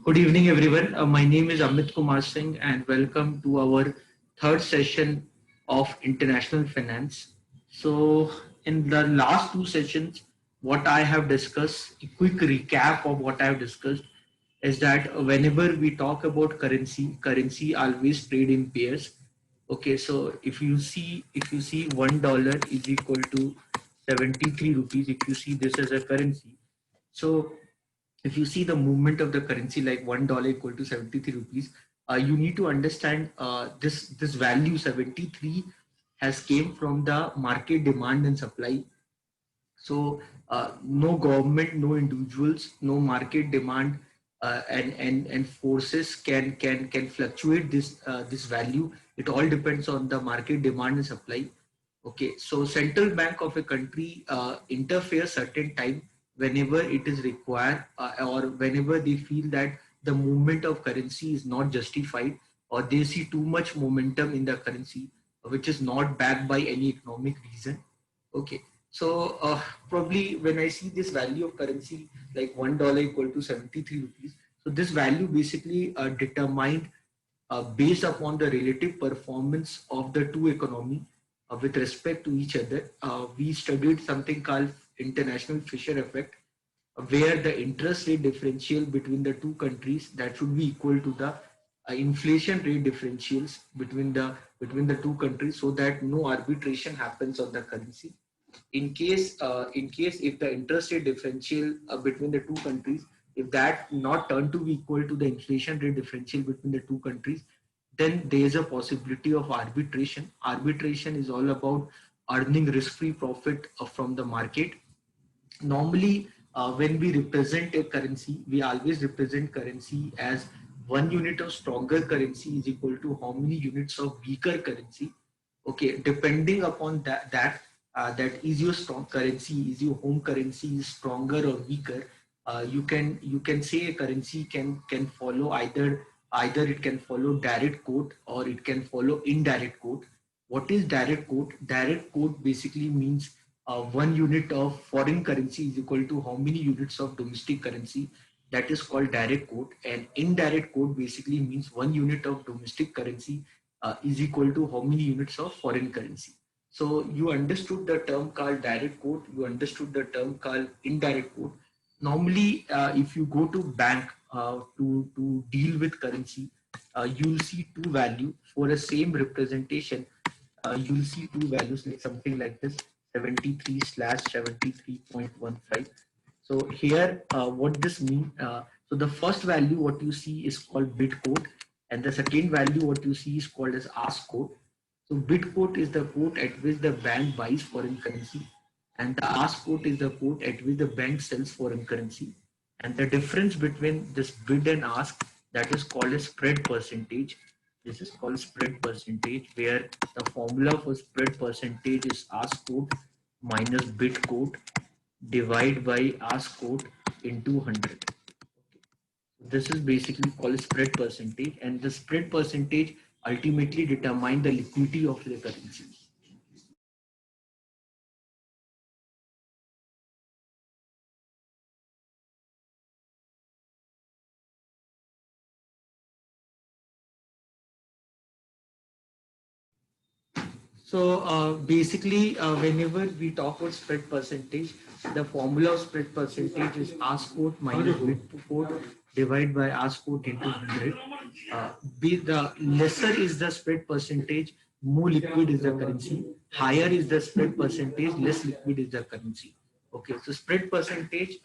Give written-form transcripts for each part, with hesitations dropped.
Good evening, everyone. My name is Amit Kumar Singh, and welcome to our third session of International Finance. So, in the last two sessions, what I have discussed, a quick recap of what I have discussed, is that whenever we talk about currency always trade in pairs. Okay, so if you see $1 is equal to 73 rupees, if you see this as a currency, so if you see the movement of the currency like $1 equal to 73 rupees, you need to understand this value 73 has came from the market demand and supply. So no government, no individuals, no market demand and forces can fluctuate this value. It all depends on the market demand and supply. Okay, so central bank of a country interferes certain time whenever it is required, or whenever they feel that the movement of currency is not justified, or they see too much momentum in the currency which is not backed by any economic reason. Okay, so probably when I see this value of currency like $1 equal to 73 rupees, so this value basically determined based upon the relative performance of the two economy with respect to each other. We studied something called international Fisher effect, where the interest rate differential between the two countries that should be equal to the inflation rate differentials between the two countries, so that no arbitration happens on the currency. In case if the interest rate differential between the two countries, if that not turned to be equal to the inflation rate differential between the two countries, then there is a possibility of arbitration. Arbitration is all about earning risk-free profit from the market. Normally, when we represent a currency, we always represent currency as one unit of stronger currency is equal to how many units of weaker currency. Okay, depending upon that is your strong currency, is your home currency is stronger or weaker. You can say a currency can follow either it can follow direct quote or it can follow indirect quote. What is direct quote? Direct quote basically means one unit of foreign currency is equal to how many units of domestic currency. That is called direct quote. And indirect quote basically means one unit of domestic currency is equal to how many units of foreign currency. So you understood the term called direct quote, you understood the term called indirect quote. Normally, if you go to bank to deal with currency, you'll see two value for a same representation. You'll see two values like something like this, 73 slash 73.15. So here, what this means, so the first value what you see is called bid quote, and the second value what you see is called as ask quote. So bid quote is the quote at which the bank buys foreign currency, and the ask quote is the quote at which the bank sells foreign currency. And the difference between this bid and ask, that is called a spread percentage. This is called spread percentage, where the formula for spread percentage is ask quote minus bid quote divide by ask quote into 100. This is basically called spread percentage, and the spread percentage ultimately determine the liquidity of the currency. So basically, whenever we talk about spread percentage, the formula of spread percentage is ask quote minus bid quote divided by ask quote into 100. The lesser is the spread percentage, more liquid is the currency. Higher is the spread percentage, less liquid is the currency. Okay, so spread percentage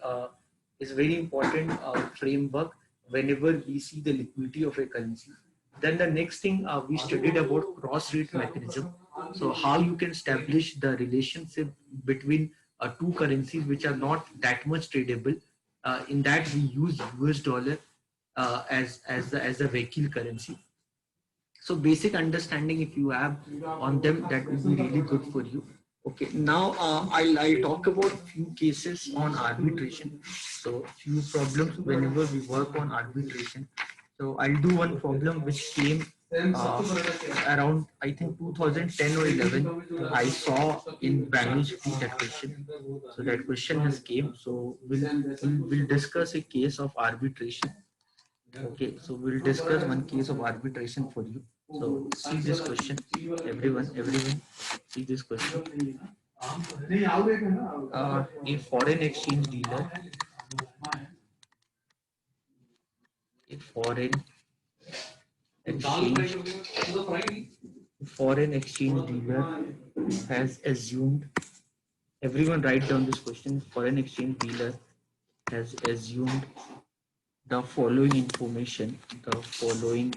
is very important framework whenever we see the liquidity of a currency. Then the next thing we studied about cross rate mechanism. So how you can establish the relationship between two currencies which are not that much tradable. In that we use US dollar as the vehicle currency. So basic understanding if you have on them, that will be really good for you. Okay, now I'll talk about few cases on arbitration. So few problems whenever we work on arbitration. So I'll do one problem which came around I think 2010 or 11. I saw in Bangalore City that question. So that question has came. So we'll discuss a case of arbitration. Okay, so we'll discuss one case of arbitration for you. So see this question, everyone, see this question. A foreign exchange dealer, a exchange, foreign exchange dealer has assumed. Everyone, write down this question. Foreign exchange dealer has assumed the following information. The following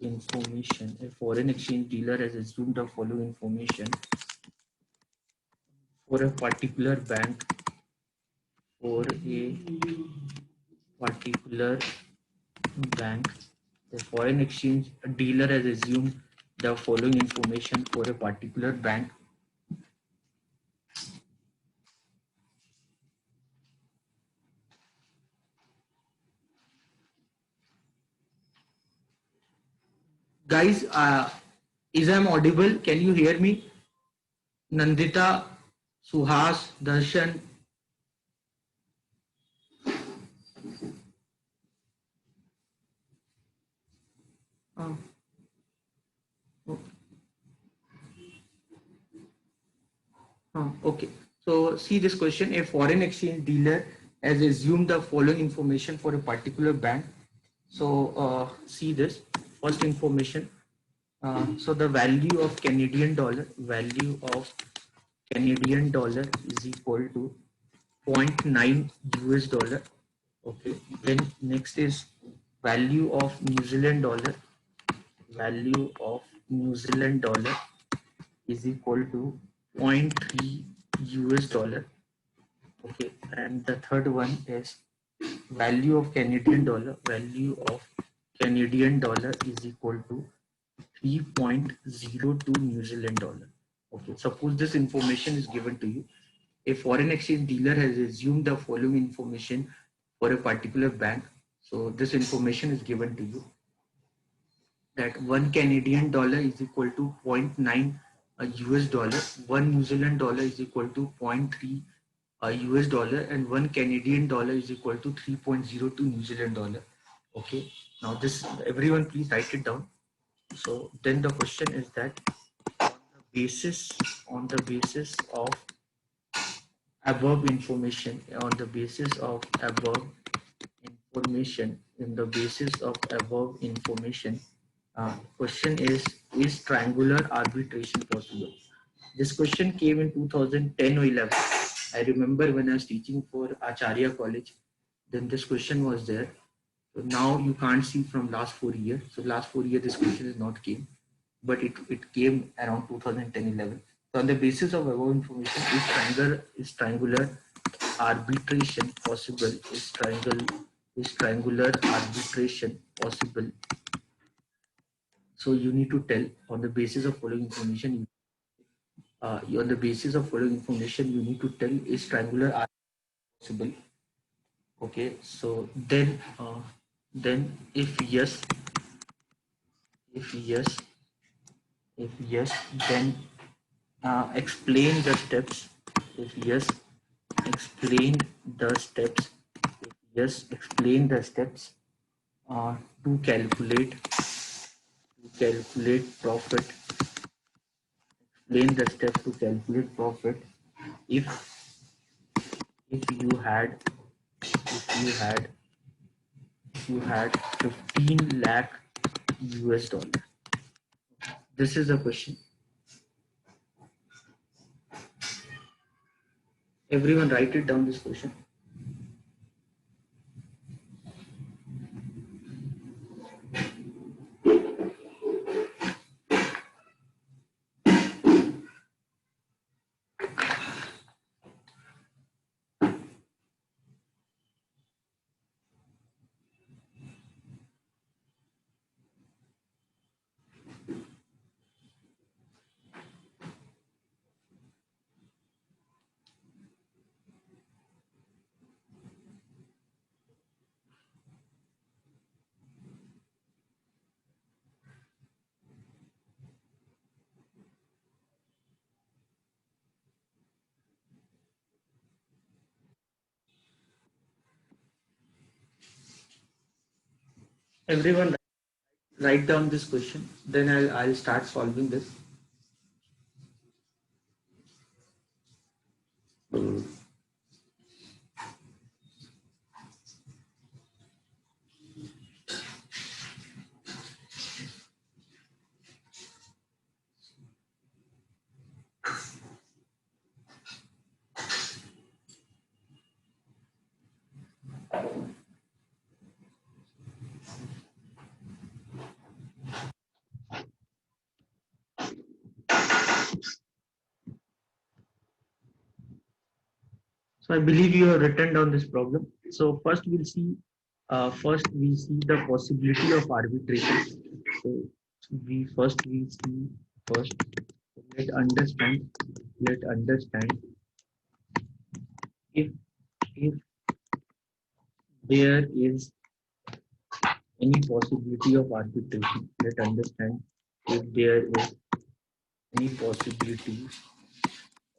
information. A foreign exchange dealer has assumed the following information for a particular bank, for a particular bank. The foreign exchange dealer has assumed the following information for a particular bank. Guys, is I'm audible? Can you hear me? Nandita, Suhas, Darshan. Uh, okay. So see this question. A foreign exchange dealer has assumed the following information for a particular bank. So see this first information. So the value of Canadian dollar is equal to zero point 0.9 US dollar. Okay. Then next is value of New Zealand dollar. Value of New Zealand dollar is equal to zero point 0.3 US dollar. Okay. And the third one is value of Canadian dollar. Value of Canadian dollar is equal to 3.02 New Zealand dollar. Okay, suppose this information is given to you. A foreign exchange dealer has assumed the following information for a particular bank. So this information is given to you that one Canadian dollar is equal to zero point 0.9 US dollar, one New Zealand dollar is equal to zero point 0.3 US dollar, and one Canadian dollar is equal to 3.02 New Zealand dollar. Okay, now this everyone please write it down. So then the question is that on the basis of above information, on the basis of above information, in the basis of above information, question is triangular arbitration possible? This question came in 2010 or 11. I remember when I was teaching for Acharya College, then this question was there. So now you can't see from last 4 years. So last 4 years this question is not came, but it came around 2010-11. So on the basis of above information, is triangular arbitration possible? Is triangular arbitration possible? So you need to tell on the basis of following information. On the basis of following information, you need to tell is triangular arbitration possible? Okay. So then if yes, if yes, then explain the steps. If yes, explain the steps. If yes, explain the steps to profit. Explain the steps to calculate profit. If if you had if you had if you had 15 lakh US dollar. This is a question. Everyone write it down this question. Everyone write down this question, then I'll start solving this. So I believe you have written down this problem. So first we see the possibility of arbitration. So we see first let understand if if there is any possibility of arbitration. Let understand if there is any possibility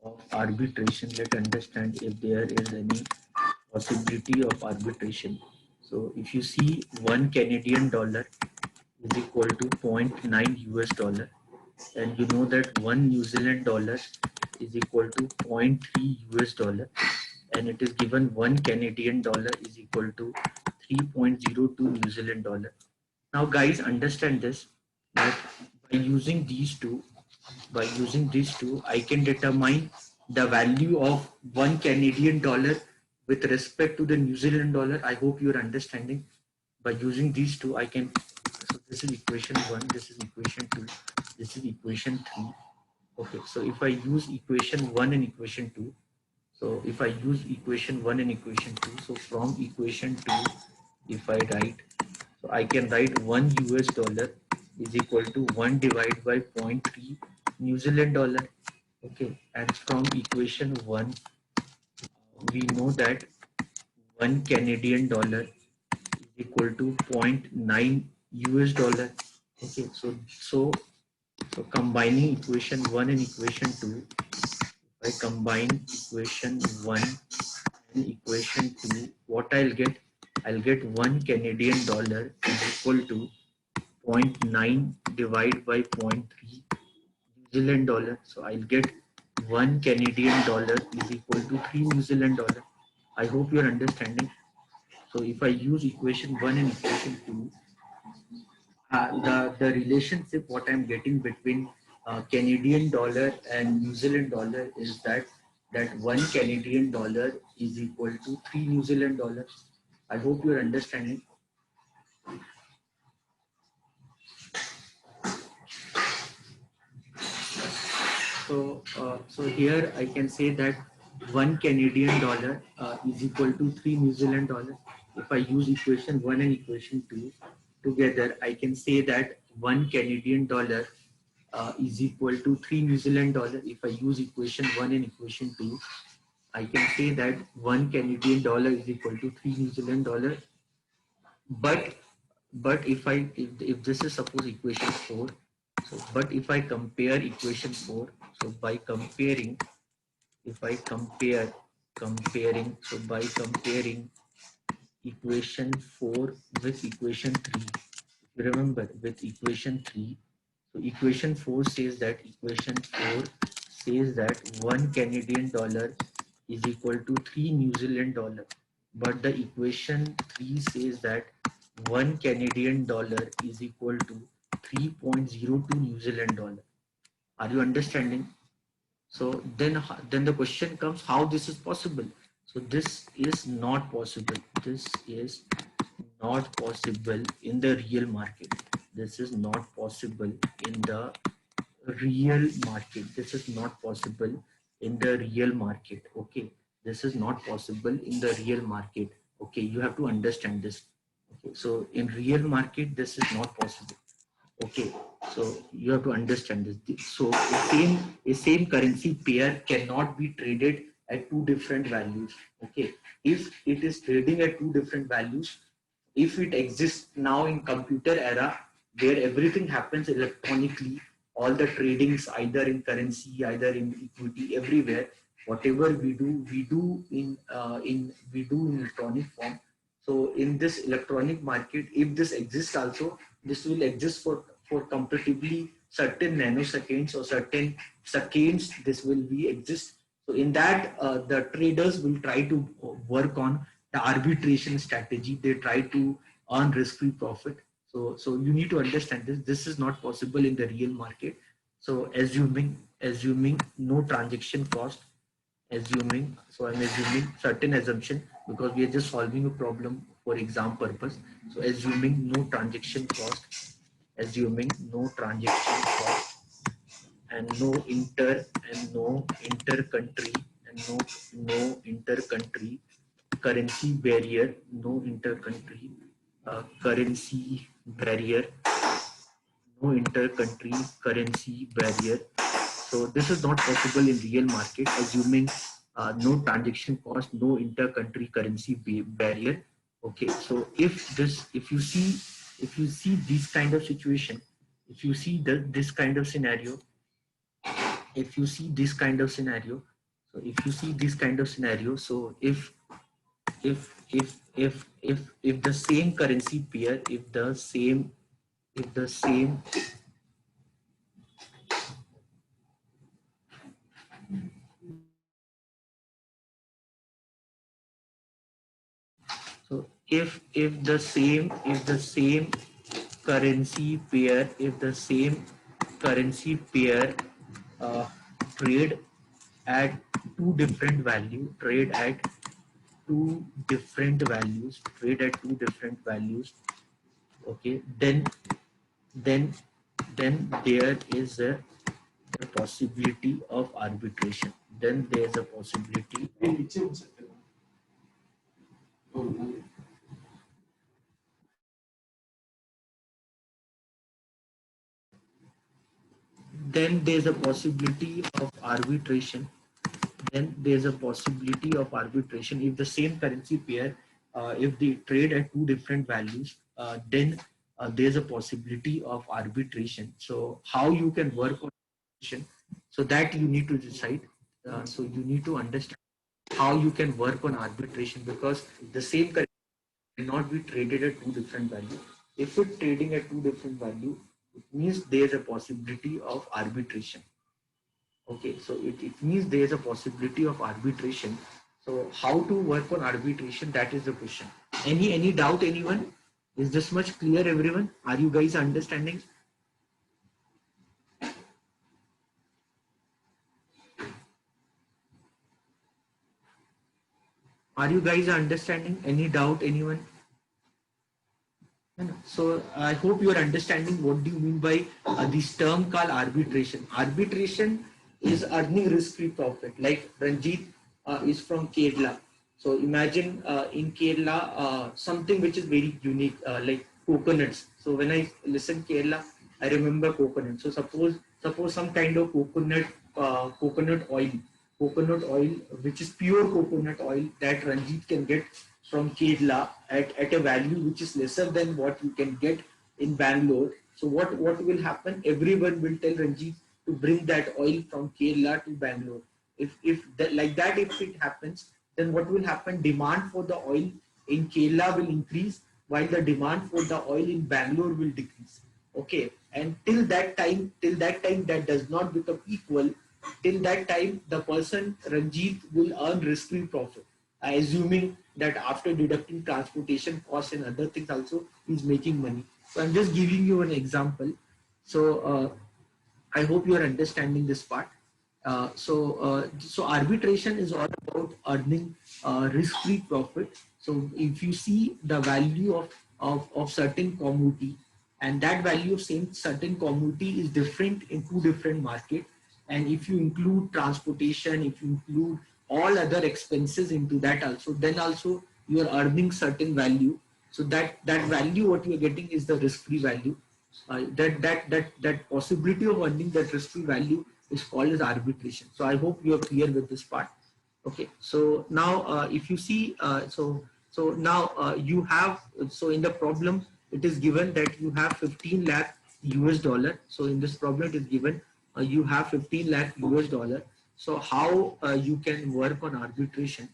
of arbitration. Let understand if there is any possibility of arbitration. So if you see one Canadian dollar is equal to zero point 0.9 US dollar, and you know that one New Zealand dollar is equal to zero point 0.3 US dollar, and it is given one Canadian dollar is equal to 3.02 New Zealand dollar. Now guys, understand this, that by using these two, I can determine the value of one Canadian dollar with respect to the New Zealand dollar. I hope you're understanding. By using these two, I can, so this is equation one, this is equation two, this is equation three. Okay, so if I use equation one and equation two, so if I use equation one and equation two, so from equation two, if I write, so I can write one US dollar is equal to 1 divided by zero point 0.3 New Zealand dollar. Okay, and from equation 1, we know that 1 Canadian dollar is equal to zero point 0.9 US dollar. Okay, so combining equation 1 and equation 2, if I combine equation 1 and equation 2, what I'll get 1 Canadian dollar is equal to zero point 0.9 divided by zero point 0.3 New Zealand dollar. So I'll get 1 Canadian dollar is equal to 3 New Zealand dollar. I hope you're understanding. So if I use equation 1 and equation 2, the relationship what I'm getting between Canadian dollar and New Zealand dollar is that 1 Canadian dollar is equal to 3 New Zealand dollars. I hope you're understanding. So here I can say that 1 Canadian dollar is equal to 3 New Zealand dollars. If I use equation 1 and equation 2 together, I can say that 1 Canadian dollar is equal to 3 New Zealand dollar. If I use equation 1 and equation 2, I can say that 1 Canadian dollar is equal to 3 New Zealand dollar. But if this is suppose equation 4, so but if I compare equation 4, so by comparing, if I compare comparing so by comparing equation 4 with equation 3, if you remember with equation 3, so equation 4 says that 1 Canadian dollar is equal to 3 New Zealand dollar, but the equation 3 says that 1 Canadian dollar is equal to 3.02 New Zealand dollar. Are you understanding? So then the question comes, how this is possible? So this is not possible. This is not possible in the real market. This is not possible in the real market. This is not possible in the real market. Okay, this is not possible in the real market. Okay, you have to understand this. Okay, so in real market, this is not possible. Okay, so you have to understand this. So a same currency pair cannot be traded at two different values. Okay, if it is trading at two different values, if it exists now in computer era where everything happens electronically, all the tradings either in currency, either in equity, everywhere, whatever we do in electronic form. So in this electronic market, if this exists also, this will exist for comparatively certain nanoseconds or certain seconds. This will be exist. So in that, the traders will try to work on the arbitration strategy. They try to earn risk-free profit. So you need to understand this. This is not possible in the real market. So assuming no transaction cost, so I'm assuming certain assumption because we are just solving a problem for exam purpose. So assuming no transaction cost and no inter-country and no inter-country currency barrier, no inter-country currency barrier, no inter-country currency barrier. So this is not possible in real market, assuming no transaction cost, no inter-country currency barrier. Okay, so if you see this kind of situation, if you see this kind of scenario, if you see this kind of scenario, so if you see this kind of scenario, so if the same currency pair, if the same So if the same currency pair, if the same currency pair uh, trade at two different value, trade at two different values, okay, then then there is a possibility of arbitration. Then there is a possibility. Then there's a possibility of arbitration. Then there's a possibility of arbitration if the same currency pair, if they trade at two different values, then there's a possibility of arbitration. So how you can work on arbitration, so that you need to decide. So you need to understand how you can work on arbitration, because the same currency cannot be traded at two different values. If it's trading at two different value, it means there's a possibility of arbitration. Okay, so it means there is a possibility of arbitration. So how to work on arbitration? That is the question. Any doubt, anyone? Is this much clear, everyone? Are you guys understanding? Are you guys understanding? Any doubt, anyone? So I hope you are understanding what do you mean by this term called arbitration. Arbitration is earning risk-free profit. Like Ranjit is from Kerala. So imagine in Kerala something which is very unique, like coconuts. So when I listen Kerala, I remember coconut. So suppose some kind of coconut oil which is pure coconut oil that Ranjit can get from Kerala at a value which is lesser than what you can get in Bangalore. So what will happen? Everyone will tell Ranjit to bring that oil from Kerala to Bangalore. If that, like that, if it happens, then what will happen? Demand for the oil in Kerala will increase, while the demand for the oil in Bangalore will decrease. Okay, and till that time that does not become equal. Till that time, the person Ranjit will earn risk-free profit, assuming that after deducting transportation costs and other things also, he's making money. So I'm just giving you an example. So I hope you are understanding this part. So arbitration is all about earning risk-free profit. So if you see the value of certain commodity, and that value of same certain commodity is different in two different market, and if you include transportation, if you include all other expenses into that also, then also you are earning certain value. So that value what you are getting is the risk-free value. That possibility of earning that risk-free value is called as arbitration. So I hope you are clear with this part. Okay, so now if you see, so now you have, so in the problem it is given that you have 15 lakh US dollar. So in this problem it is given you have 15 lakh US dollar. So how you can work on arbitration?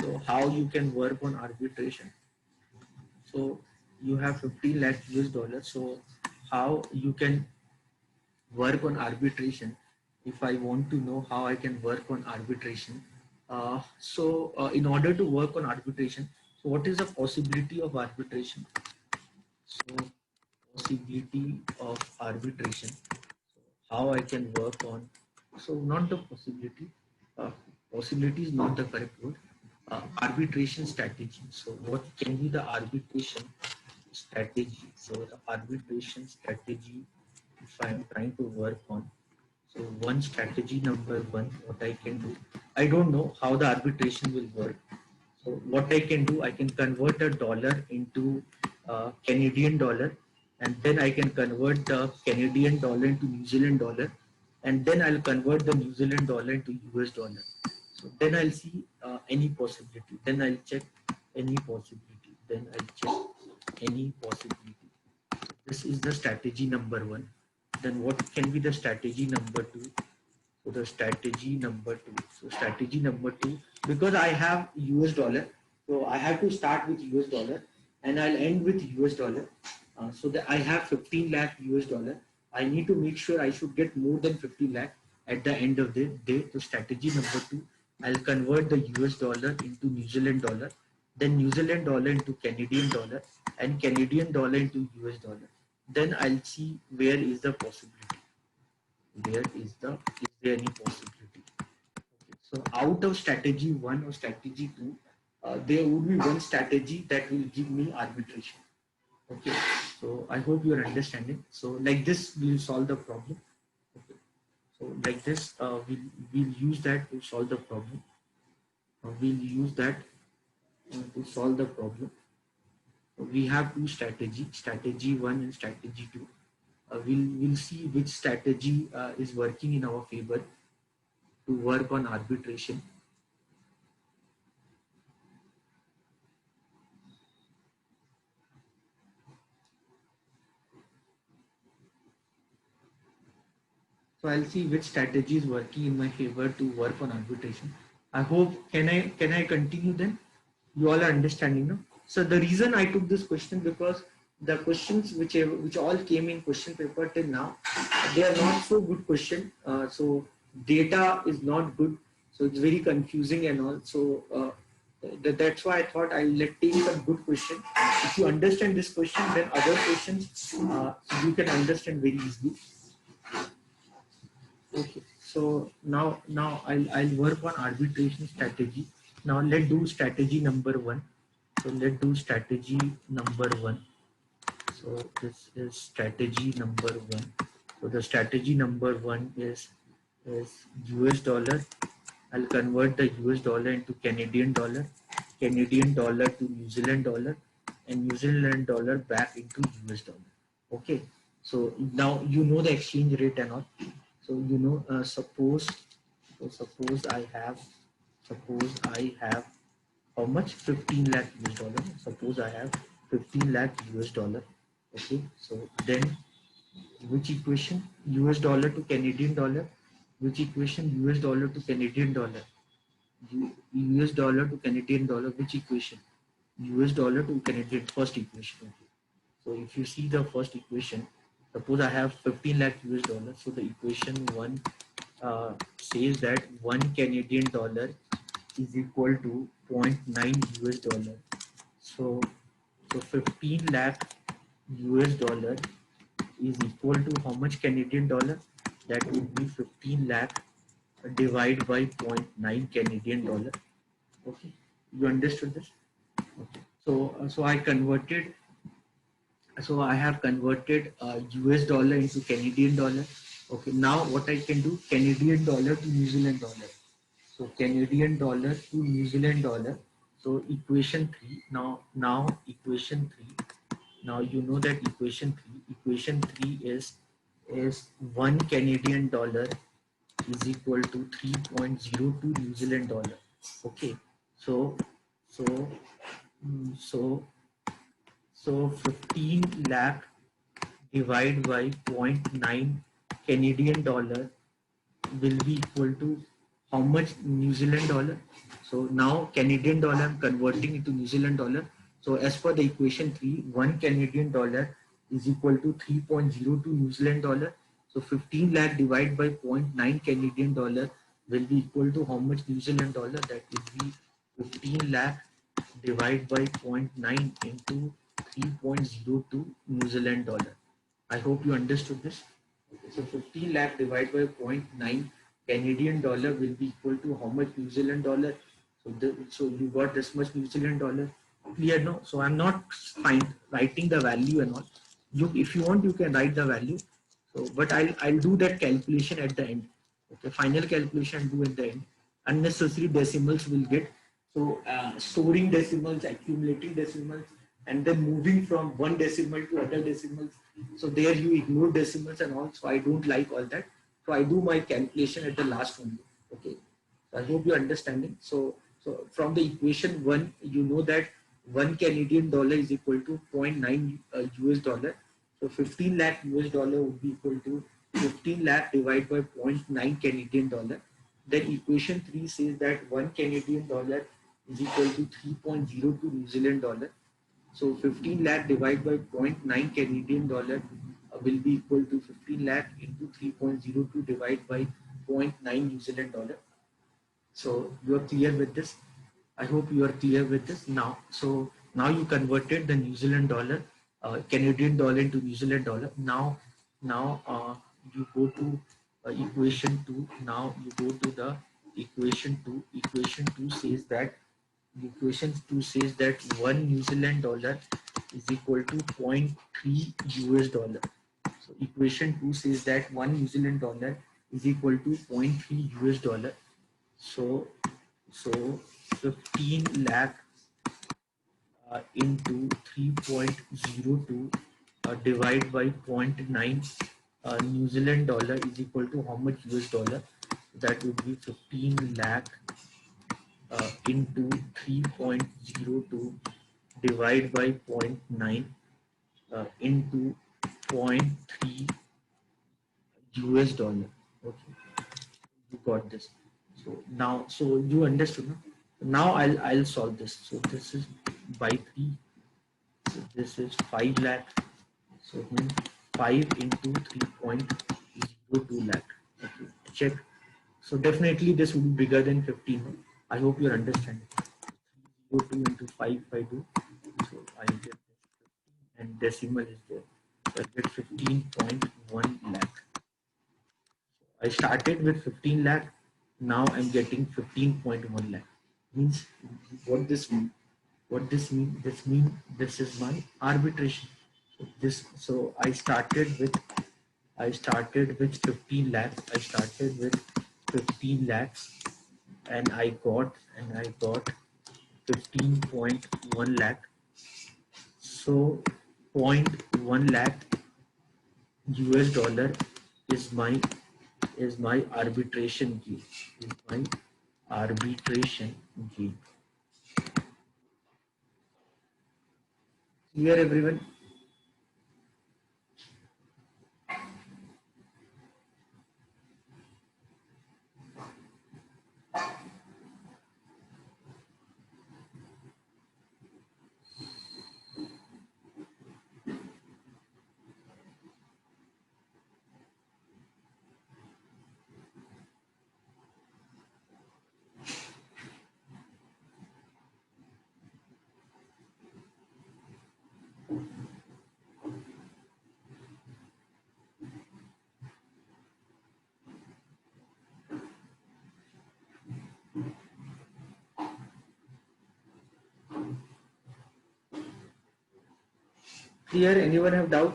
So how you can work on arbitration? So you have 15 lakh US dollars. So how you can work on arbitration? If I want to know how I can work on arbitration, in order to work on arbitration, so what is the possibility of arbitration? So possibility of arbitration, how I can work on, so not the possibility, uh, possibility is not the correct word, arbitration strategy. So what can be the arbitration strategy? So the arbitration strategy, if I am trying to work on, so one strategy number one, what I can do, I don't know how the arbitration will work. So what I can do, I can convert a dollar into Canadian dollar, and then I can convert the Canadian dollar into New Zealand dollar, and then I'll convert the New Zealand dollar into US dollar. So then I'll see any possibility. Then I'll check any possibility. Then I'll check any possibility. This is the strategy number one. Then what can be the strategy number two? So the strategy number two. So strategy number two, because I have US dollar, so I have to start with US dollar and I'll end with US dollar. So that I have 15 lakh US dollar. I need to make sure I should get more than 50 lakh at the end of the day. So strategy number two, I'll convert the US dollar into New Zealand dollar, then New Zealand dollar into Canadian dollar, and Canadian dollar into US dollar. Then I'll see where is the possibility. Is there any possibility? Okay. So out of strategy one or strategy two, there would be one strategy that will give me arbitration. Okay. So I hope you are understanding. So like this, we'll solve the problem. Okay. So like this, we'll use that to solve the problem. We'll use that to solve the problem. We have two strategy, strategy one and strategy two. We'll see which strategy is working in our favor to work on arbitration. So I'll see which strategy is working in my favor to work on arbitration. I hope, can I continue then? You all are understanding now. So the reason I took this question, because the questions which all came in question paper till now, they are not so good question. So data is not good. So it's very confusing and all. So that's why I thought I'll take some good question. If you understand this question, then other questions you can understand very easily. Okay, so now I'll work on arbitration strategy. Now let's do strategy number one. So let's do strategy number one. So this is strategy number one. So the strategy number one is US dollar. I'll convert the US dollar into Canadian dollar, Canadian dollar to New Zealand dollar, and New Zealand dollar back into US dollar. Okay, so now you know the exchange rate and all. So you know, suppose I have how much? 15 lakh US dollar. Suppose I have 15 lakh US dollar. Okay, so then which equation? US dollar to Canadian dollar. Which equation? US dollar to Canadian dollar. US dollar to Canadian dollar. Which equation? US dollar to Canadian, first equation. Okay. So if you see the first equation, suppose I have 15 lakh US dollars. So the equation one says that 1 Canadian dollar is equal to zero point 0.9 US dollar. So 15 lakh US dollar is equal to how much Canadian dollar? That would be 15 lakh divided by 0.9 Canadian dollar. Okay, you understood this? Okay. So I converted. So I have converted US dollar into Canadian dollar. Okay, now what I can do, Canadian dollar to New Zealand dollar. So Canadian dollar to New Zealand dollar. So equation 3. Now equation 3. Now you know that equation 3. Equation 3 is 1 Canadian dollar is equal to 3.02 New Zealand dollar. Okay. So so so so 15 lakh divided by zero point 0.9 Canadian dollar will be equal to how much New Zealand dollar? So now Canadian dollar I'm converting into New Zealand dollar. So as per the equation 3, 1 Canadian dollar is equal to 3.02 New Zealand dollar. So 15 lakh divided by 0.9 Canadian dollar will be equal to how much New Zealand dollar? That will be 15 lakh divided by 0.9 into 3.02 New Zealand dollar. I hope you understood this. Okay, so 15 lakh divided by zero point 0.9 Canadian dollar will be equal to how much New Zealand dollar? So you got this much New Zealand dollar. Clear? No. So I'm not writing the value and all. If you want, you can write the value. So, but I'll do that calculation at the end. Okay, final calculation do at the end. Unnecessary decimals will get. So storing decimals, accumulating decimals, and then moving from one decimal to other decimals. So there you ignore decimals and all. So I don't like all that. So I do my calculation at the last one. Okay. So I hope you're understanding. So from the equation 1, you know that 1 Canadian dollar is equal to zero point 0.9 US dollar. So 15 lakh US dollar would be equal to 15 lakh divided by zero point 0.9 Canadian dollar. Then equation 3 says that 1 Canadian dollar is equal to 3.02 New Zealand dollar. So 15 lakh divided by zero point 0.9 Canadian dollar will be equal to 15 lakh into 3.02 divided by zero point 0.9 New Zealand dollar. So you are clear with this. I hope you are clear with this now. So now you converted the New Zealand dollar, Canadian dollar into New Zealand dollar. Now you go to equation 2. Now you go to the equation 2. Equation 2 says that 1 New Zealand dollar is equal to zero point 0.3 US dollar. So equation 2 says that 1 New Zealand dollar is equal to 0.3 US dollar. So 15 lakh into 3.02 divided by zero point 0.9 New Zealand dollar is equal to how much US dollar? That would be 15 lakh into 3.02 divided by 0.9 into zero point 0.3 US dollar. Okay, you got this. So you understood. No? Now I'll solve this. So this is by 3. So this is 5 lakh. So 5 into 3.02 lakh. Okay, check. So definitely this would be bigger than 15. No? I hope you understand. 302 into 552. So I get this 15 and decimal is there. So I get 15.1 lakh. I started with 15 lakh. Now I'm getting 15.1 lakh. Means what this mean? What this mean? This is my arbitration. So I started with 15 lakhs. I started with 15 lakhs and I got 15.1 lakh. So 0.1 lakh US dollar is my arbitration gain. Clear, everyone? Clear? Anyone have doubt?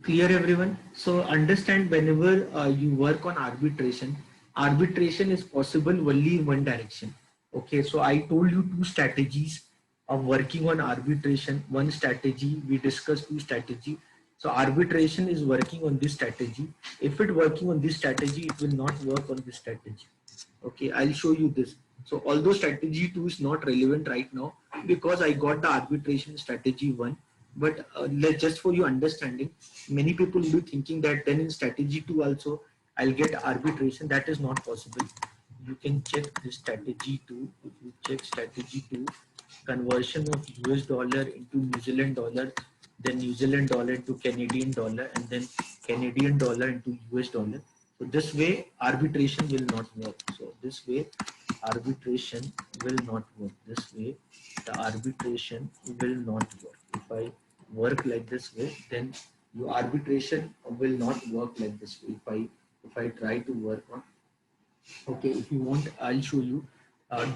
Clear, everyone? So understand, whenever you work on arbitration is possible only in one direction. Okay, so I told you 2 strategies of working on arbitration. One strategy, we discussed 2 strategy. So arbitration is working on this strategy. If it working on this strategy, it will not work on this strategy. Okay, I'll show you this. So although strategy 2 is not relevant right now because I got the arbitration strategy 1, but just for your understanding, many people will be thinking that then in strategy 2 also I'll get arbitration. That is not possible. You can check this strategy 2. If you check strategy 2, conversion of US dollar into New Zealand dollar, then New Zealand dollar into Canadian dollar, and then Canadian dollar into US dollar. So this way arbitration will not work. So this way arbitration will not work. This way the arbitration will not work. If I work like this way, then your arbitration will not work like this way. If I try to work on, okay, if you want, I'll show you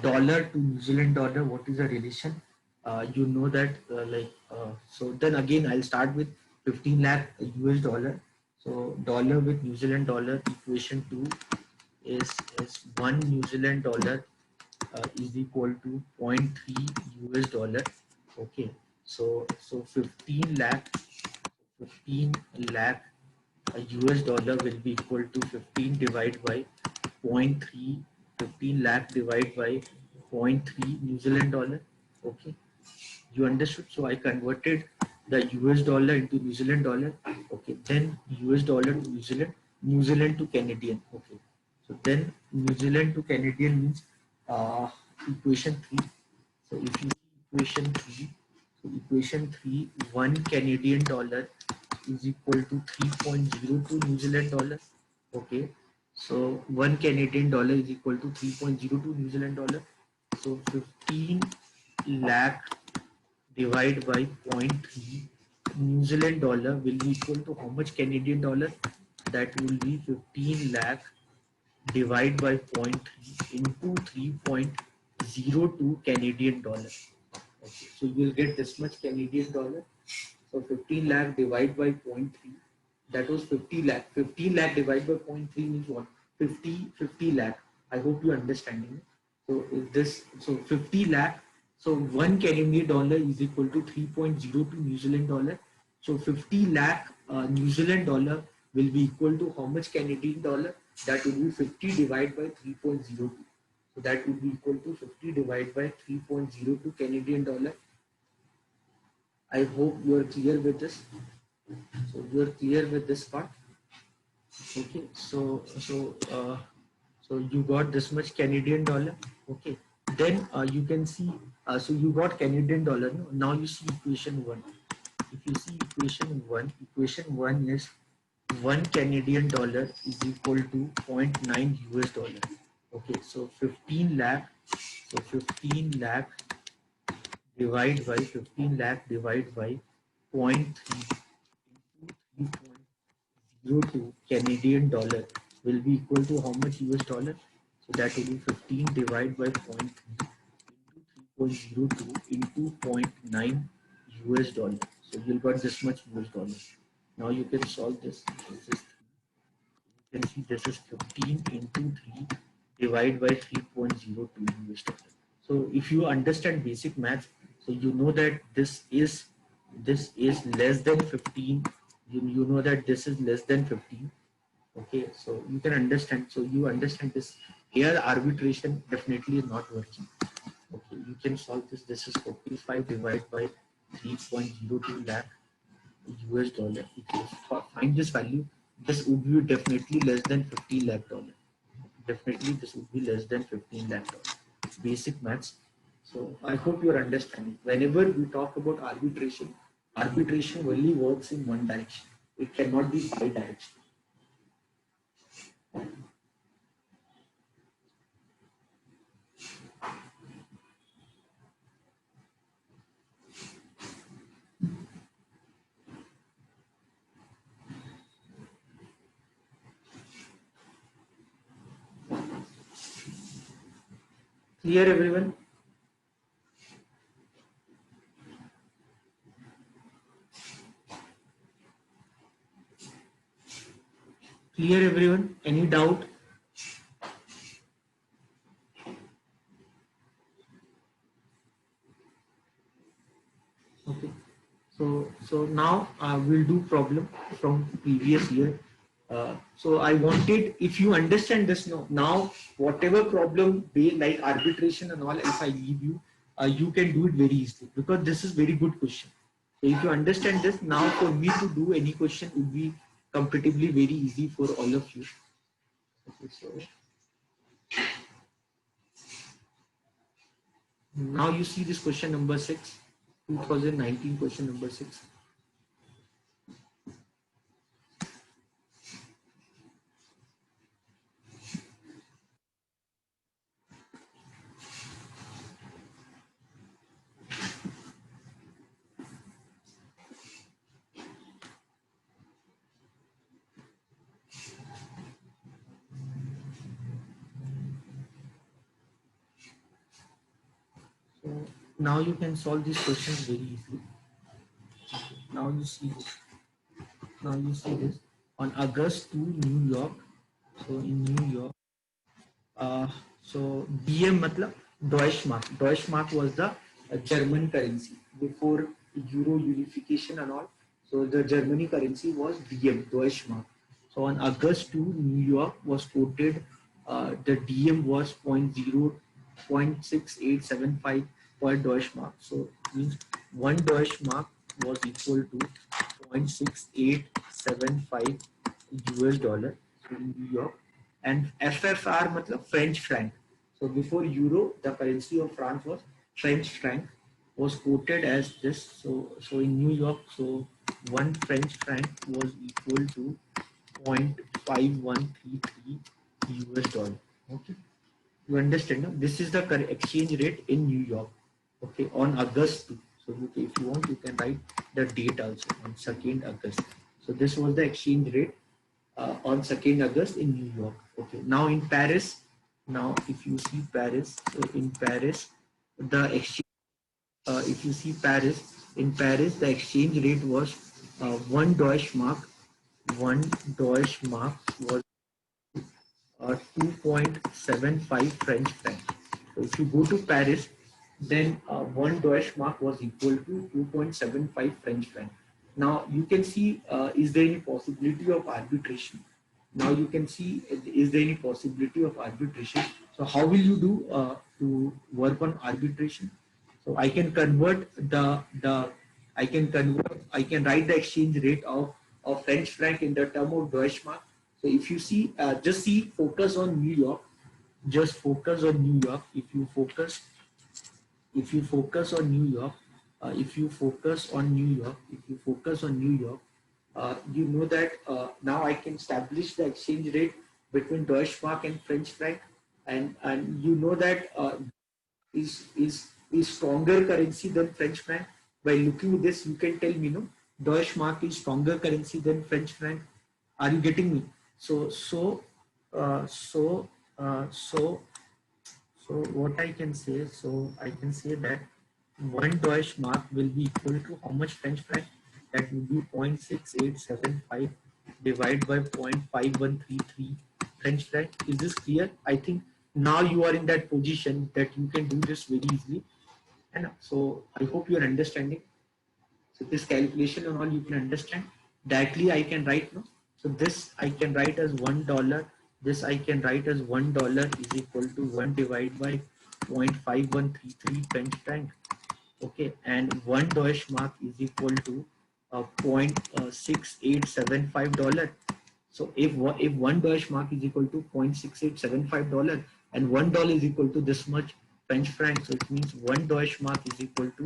dollar to New Zealand dollar. What is the relation? You know that so then again I'll start with 15 lakh US dollar. So dollar with New Zealand dollar equation 2 is 1 New Zealand dollar is equal to zero point 0.3 US dollar. Okay, so 15 lakh US dollar will be equal to 15 divided by 0.3, 15 lakh divided by zero point 0.3 New Zealand dollar. Okay, you understood? So I converted the US dollar into New Zealand dollar. Okay, then US dollar to New Zealand to Canadian. Okay, so then New Zealand to Canadian means equation 3. So if you see equation 3, so equation 3, 1 Canadian dollar is equal to 3.02 New Zealand dollar. Okay, so 1 Canadian dollar is equal to 3.02 New Zealand dollar. So 15 lakh divided by zero point 0.3 New Zealand dollar will be equal to how much Canadian dollar? That will be 15 lakh divided by zero point 0.3 into 3.02 Canadian dollar. Okay, so you will get this much Canadian dollar. So 15 lakh divided by zero point 0.3, that was 50 lakh. 15 lakh divided by zero point 0.3 means what? 50 lakh. I hope you are understanding. So if this, so 50 lakh, so 1 Canadian dollar is equal to 3.02 New Zealand dollar. So 50 lakh New Zealand dollar will be equal to how much Canadian dollar? That would be 50 divided by 3.02. So that would be equal to 50 divided by 3.02 Canadian dollar. I hope you are clear with this. So you are clear with this part. Okay. So you got this much Canadian dollar. Okay. Then you can see. So you got Canadian dollar. No? Now you see equation 1. If you see equation 1 is 1 Canadian dollar is equal to 0.9 US dollar. Okay. So 15 lakh. So 15 lakh divide by 15 lakh divide by zero point 0.3 into 3.02 Canadian dollar will be equal to how much US dollar? So that will be 15 divided by 0.3 into 3.02 into zero point 0.9 US dollar. So you'll got this much US dollar. Now you can solve this. You can see this is 15 into 3 divided by 3.02 US dollar. So if you understand basic math, so you know that this is less than 15. You know that this is less than 15. Okay, so you can understand. So you understand this. Here arbitration definitely is not working. Okay, you can solve this. This is 45 divided by 3.02 lakh US dollar. Find this value. This would be definitely less than 15 lakh dollar. Definitely this would be less than 15 lakh dollar. Basic maths. So I hope you are understanding. Whenever we talk about arbitration, arbitration only works in one direction. It cannot be bi-directional. Clear, everyone? Clear, everyone? Any doubt? Okay. So now we'll do problem from previous year. So I wanted, if you understand this now whatever problem they like arbitration and all, if I leave you, you can do it very easily because this is very good question. So if you understand this now, for me to do any question would be comparatively very easy for all of you. Okay, so now you see this question number 6, 2019 question number 6. So now you can solve these questions very easily. Now you see this. Now you see this. On August to New York. So in New York, so DM matlab Deutschmark. Deutschmark was the German currency before Euro unification and all. So the Germany currency was DM, Deutschmark. So on August to New York was quoted. The DM was 0.6875 per Deutschmark. So means one Deutschmark was equal to 0.6875 US dollar. So in New York, and FFR matlab French franc. So before euro, the currency of France was French franc, was quoted as this. So in New York, so one French franc was equal to 0.5133 US dollar. Okay, you understand now? This is the exchange rate in New York. Okay, on August 2. So okay, if you want, you can write the date also on 2nd August. So this was the exchange rate on 2nd August in New York. Okay, now in Paris, now if you see Paris, so in Paris, the exchange, if you see Paris, in Paris, the exchange rate was one Deutschmark was 2.75 French franc. So if you go to Paris, then one Deutschmark was equal to 2.75 French franc. Now you can see, is there any possibility of arbitration? Now you can see, is there any possibility of arbitration? So how will you do to work on arbitration? So I can convert I can write the exchange rate of French franc in the term of Deutschmark. So if you see, just see, focus on New York. Just focus on New York. If you focus on New York, if you focus on New York, if you focus on New York, you know that now I can establish the exchange rate between Deutschmark and French franc, and you know that is stronger currency than French franc. By looking at this, you can tell me, no, Deutschmark is stronger currency than French franc. Are you getting me? So so uh, so so so what I can say, so I can say that one Deutschmark will be equal to how much French franc? That would be 0.6875 divided by 0.5133 French franc. Is this clear? I think now you are in that position that you can do this very easily. And so I hope you are understanding. So this calculation and all you can understand. Directly I can write now. So this I can write as $1. This I can write as $1 is equal to 1 divided by 0.5133 French franc. Okay, and one Deutschmark is equal to 0.6875 dollar. So if one Deutschmark is equal to $0.6875 and $1 is equal to this much French franc, so it means one Deutschmark is equal to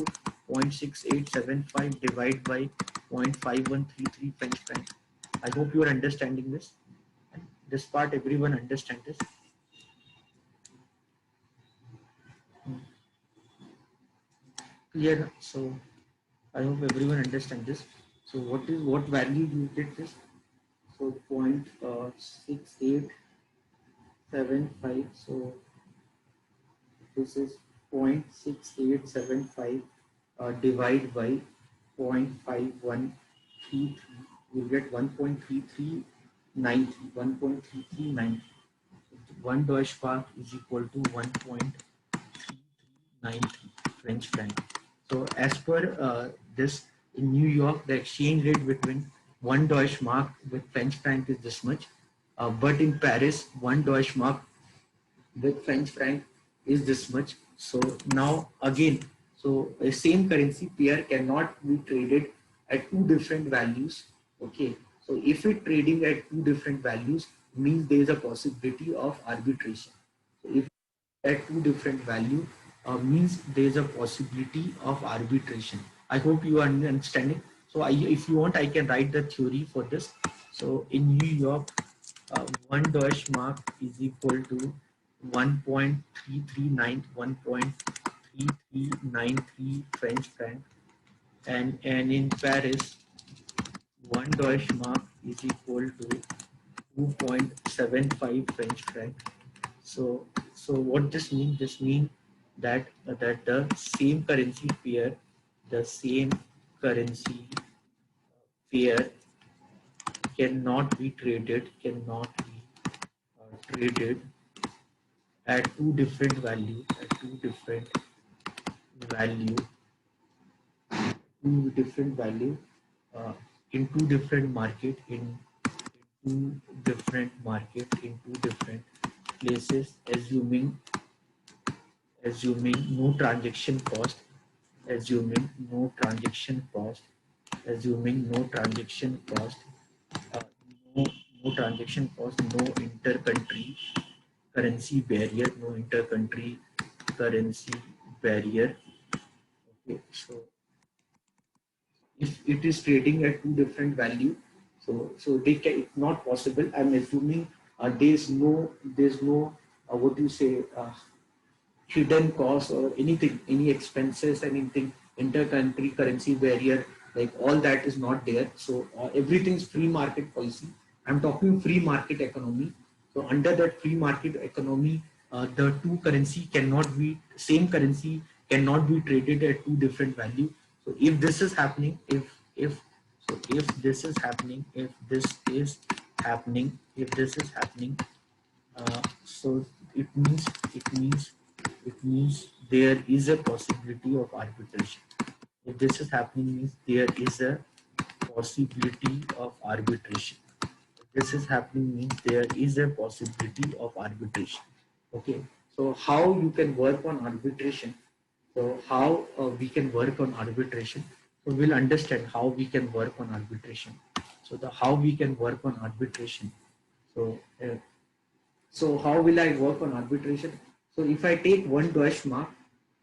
0.6875 divided by 0.5133 French franc. I hope you are understanding this. And this part everyone understand this. Clear? So I hope everyone understand this. So what value do you get this? So 0.6875. So this is 0.6875 divided by 0.5133. You'll get 1.3393. 1.3393. One Deutschmark is equal to 1.3393 French franc. So as per this In New York, the exchange rate between one Deutsche Mark with French franc is this much. But in Paris, one Deutsche Mark with French franc is this much. So now again, so a same currency pair cannot be traded at two different values. Okay. So if it trading at two different values, means there is a possibility of arbitration. So if at two different value, means there is a possibility of arbitration. I hope you are understanding. So if you want, I can write the theory for this. So in New York, one Deutsche Mark is equal to 1.3393 French franc, and in Paris, one Deutsche Mark is equal to 2.75 French franc. So what this means? This means that the same currency pair, the same currency pair cannot be traded at two different value, two different value uh, in two different market in two different places, assuming no transaction cost, assuming no transaction cost, assuming no transaction cost, uh, no no transaction cost, no intercountry currency barrier, no intercountry currency barrier. Okay, so if it is trading at two different value, so they can, it's not possible. I'm assuming there's no what do you say, hidden costs or anything, any expenses, anything, intercountry currency barrier, like all that is not there. So everything's free market policy. I'm talking free market economy. So under that free market economy, the two currency cannot be same currency cannot be traded at two different value. So if this is happening, if this is happening, if this is happening, so it means it means it means there is a possibility of arbitration. If this is happening, means there is a possibility of arbitration. If this is happening, means there is a possibility of arbitration. Okay. So how you can work on arbitration? So how we can work on arbitration? So we'll understand how we can work on arbitration. So the how we can work on arbitration. So so how will I work on arbitration? So if I take one Deutsche Mark,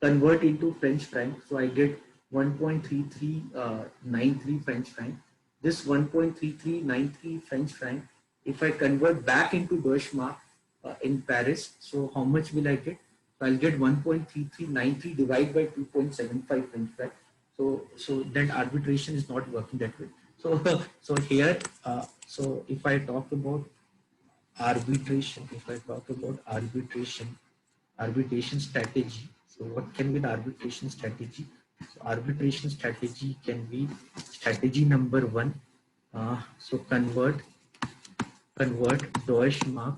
convert into French franc, so I get 1.3393 French franc. This 1.3393 French franc, if I convert back into Deutsche Mark in Paris, so how much will I get? So I'll get 1.3393 divided by 2.75 French franc. So then arbitration is not working that way. So so here, so if I talk about arbitration, if I talk about arbitration strategy, so what can be the arbitration strategy? So arbitration strategy can be strategy number one. So convert Deutsche Mark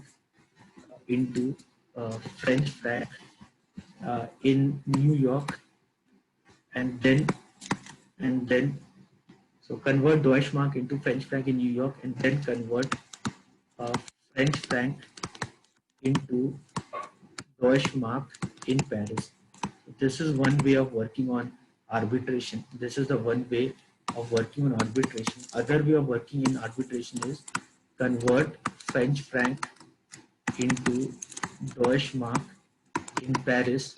into French franc in New York, and then so convert Deutsche Mark into French franc in New York, and then convert uh, French franc into Deutsche Mark in Paris. This is one way of working on arbitration. This is the one way of working on arbitration. Other way of working in arbitration is convert French franc into Deutsche Mark in Paris.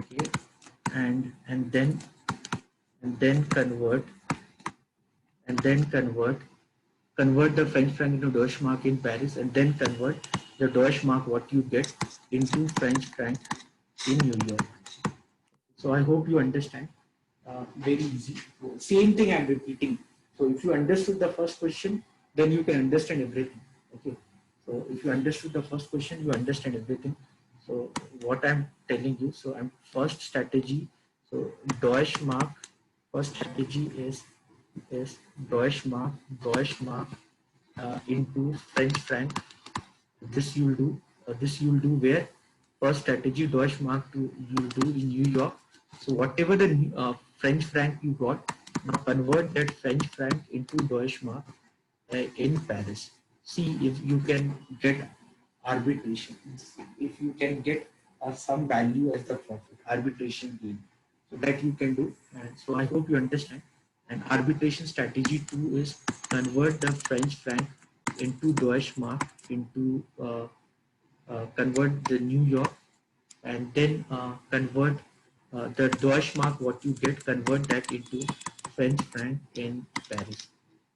Okay, and then convert the French franc into Deutsche Mark in Paris, and then convert the Deutsche Mark what you get into French franc in New York. So I hope you understand. Very easy. Same thing I'm repeating. So if you understood the first question, then you can understand everything. Okay. So if you understood the first question, you understand everything. So what I'm telling you, so I'm first strategy. So Deutsche Mark, first strategy is Deutsche Mark into French franc. This you'll do where? First strategy Deutsche Mark to you'll do in New York. So whatever the French franc you got, now convert that French franc into Deutsche Mark in Paris. See if you can get arbitration. If you can get some value as the profit, arbitration gain. So that you can do. And so I hope you understand. And arbitration strategy 2 is convert the French franc into Deutsche Mark into convert the New York and then convert the Deutsche Mark, what you get, convert that into French franc in Paris.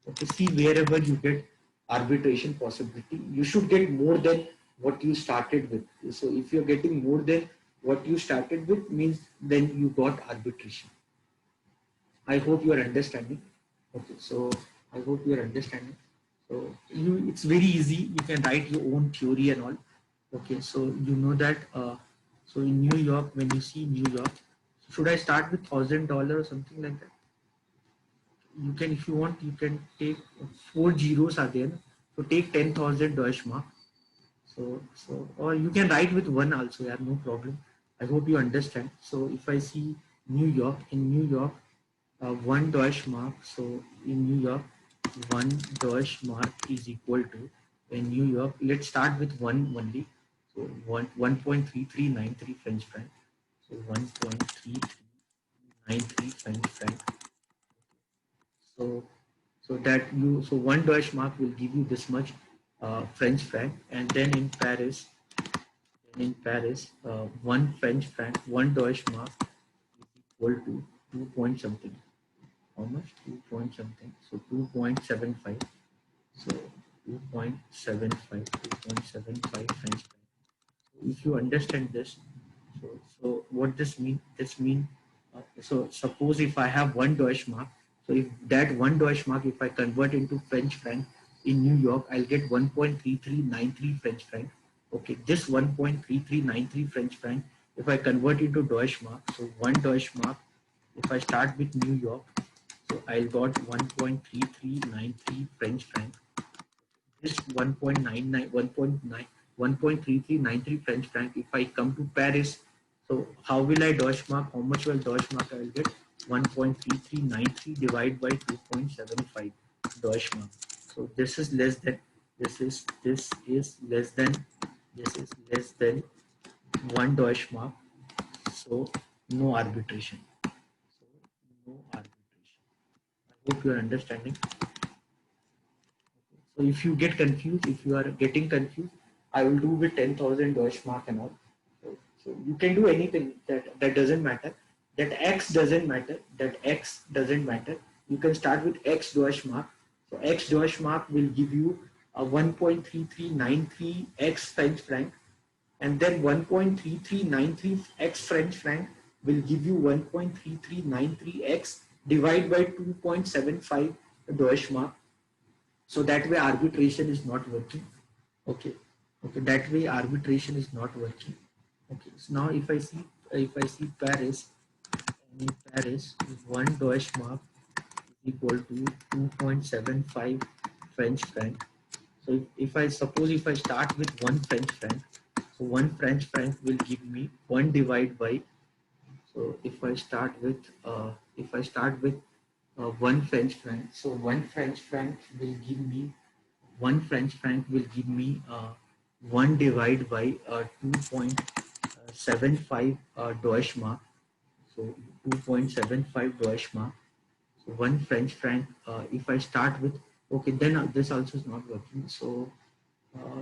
Okay, see wherever you get arbitration possibility, you should get more than what you started with. So if you're getting more than what you started with, means then you got arbitration. I hope you are understanding. Okay, so I hope you are understanding. So it's very easy. You can write your own theory and all. Okay, so you know that. So in New York, when you see New York, should I start with $1,000 or something like that? You can, if you want, you can take four zeros are there. So take 10,000 Deutsche Mark. So or you can write with one also. Yeah, no problem. I hope you understand. So if I see New York, in New York, one Deutsche Mark. So in New York, one Deutsche Mark is equal to, in New York, let's start with one only. So 1.3393 French franc. So 1.3393 French franc. So so one Deutsche Mark will give you this much French franc, and then in Paris, one French franc, one Deutsche Mark is equal to 2 point something. How much? 2 point something. So 2.75. So 2.75, 2.75 French franc. So if you understand this, so what this mean? This mean so suppose if I have one Deutsche Mark, so if that one Deutsche Mark, if I convert into French franc in New York, I'll get 1.3393 French franc. Okay, this 1.3393 French franc, if I convert into Deutsche Mark, so one Deutsche Mark, if I start with New York, so I got 1.3393 French franc. This 1.99, 1.9, 1.3393 French franc. If I come to Paris, so how will I Deutsche Mark? How much will Deutsche Mark I will get? 1.3393 divided by 2.75 Deutsche Mark. So this is less than, this is less than, this is less than one Deutsche Mark. So no arbitration. So no arbitration. I hope you are understanding. So if you get confused, if you are getting confused, I will do with 10,000 Deutsche Mark and all. So you can do anything, that doesn't matter. That X doesn't matter. That X doesn't matter. You can start with X Deutsche Mark. So X Deutsche Mark will give you a 1.3393 X French franc, and then 1.3393 X French franc will give you 1.3393 X divided by 2.75 Deutsche Mark. So that way arbitration is not working. Okay, okay, that way arbitration is not working. Okay, so now if I see Paris, and in Paris one Deutsche Mark is equal to 2.75 French franc. So if I suppose if I start with one French franc, so one French franc will give me 1 divided by, so if I start with one French franc, so one French franc will give me, one French franc will give me 1 divided by 2.75 Deutsche Mark. So 2.75 Deutsche Mark. So one French franc, if I start with, okay, then this also is not working. So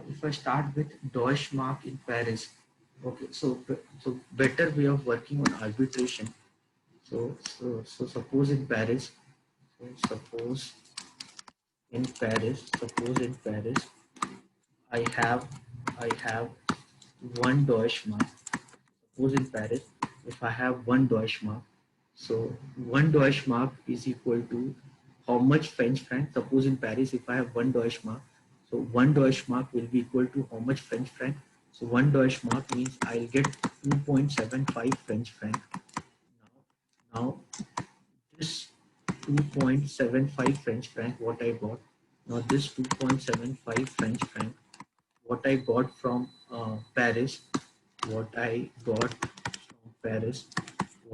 if I start with Deutsche Mark in Paris, okay, so better way of working on arbitration. So suppose in Paris, so suppose in Paris, I have one Deutsche Mark. Suppose in Paris, if I have one Deutsche Mark, so one Deutsche Mark is equal to how much French franc? Suppose in Paris, if I have one Deutsche Mark, so one Deutsche Mark will be equal to how much French franc? So one Deutsche Mark means I'll get 2.75 French franc. Now this 2.75 French franc, what I got. Now this 2.75 French franc, what I got from Paris, what I got from Paris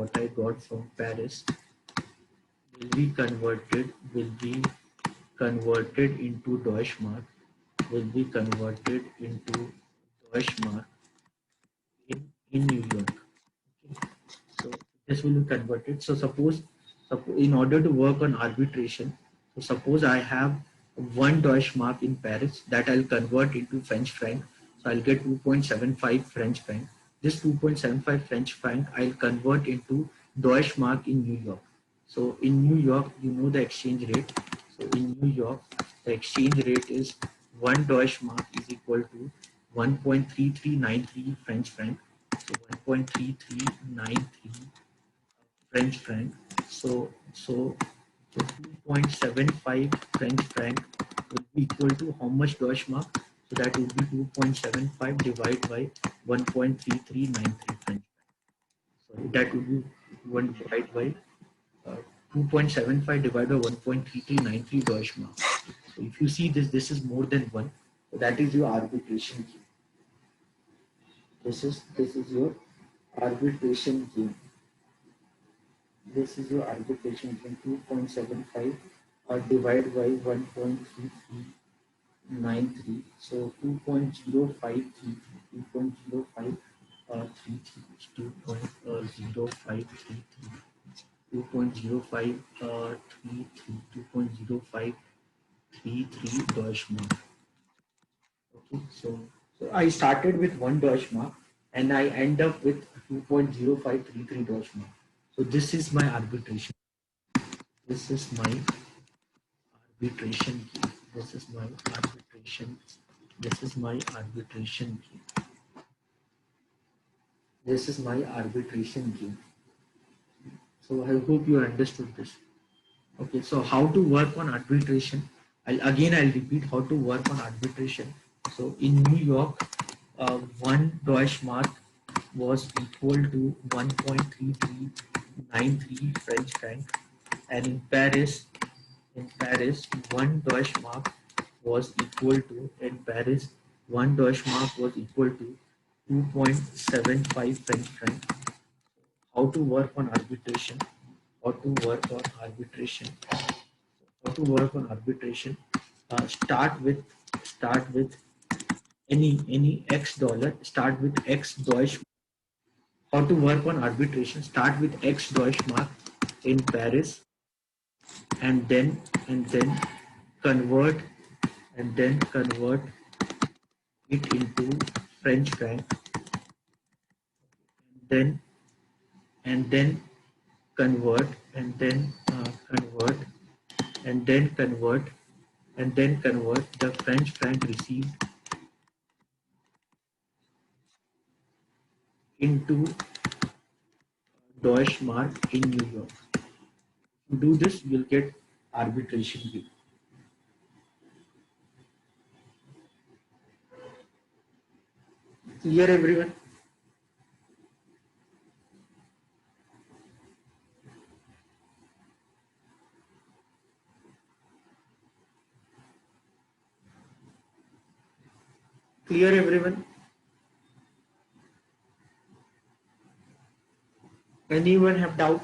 what I got from Paris will be converted into Deutschmark, will be converted into Deutschmark in New York. Okay. So this will be converted. So suppose in order to work on arbitration, so suppose I have one Deutschmark in Paris that I'll convert into French franc. So I'll get 2.75 French franc. This 2.75 French franc I'll convert into Deutschmark in New York. So in New York, you know the exchange rate. So in New York, the exchange rate is one Deutschmark is equal to 1.3393 French franc. So 1.3393 French franc. So 2.75 French franc will be equal to how much Deutschmark? So that would be 2.75 divided by 1.3393 French franc. So that would be 1 divided by 2.75 divided by 1.3393 Deutschmark. So if you see this, this is more than 1. So that is your arbitration key. This is your arbitration key. This is your arbitration key. 2.75 divided by 1.3393. So 2.0533. 2.0533. 2.0533. 2.0533 Deutschmark. Okay, so I started with one Deutschmark and I end up with 2.0533 Deutschmark. So this is my arbitration. This is my arbitration key. This is my arbitration. This is my arbitration key. This is my arbitration key. So I hope you understood this. Okay, so how to work on arbitration? I'll repeat how to work on arbitration. So in New York, one Deutschmark was equal to 1.3393 French franc, and in Paris, one Deutschmark was equal to one Deutschmark was equal to 2.75 French franc. How to work on arbitration? How to work on arbitration? How to work on arbitration? Start with any X dollar. Start with X Deutsch. How to work on arbitration? Start with X Deutschmark in Paris, and then convert it into French franc, then and then convert and then convert and then convert and then convert the French franc received into Deutschmark in New York. To do this, you'll get arbitration bill. Clear, everyone? Clear, everyone? Anyone have doubt?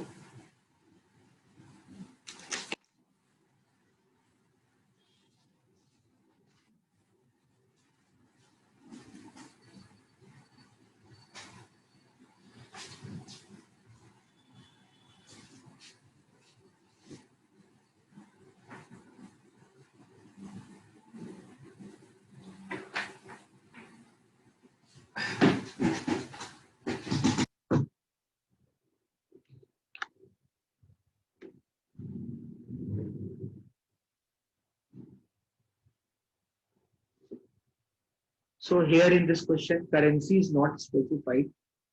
So here in this question, currency is not specified.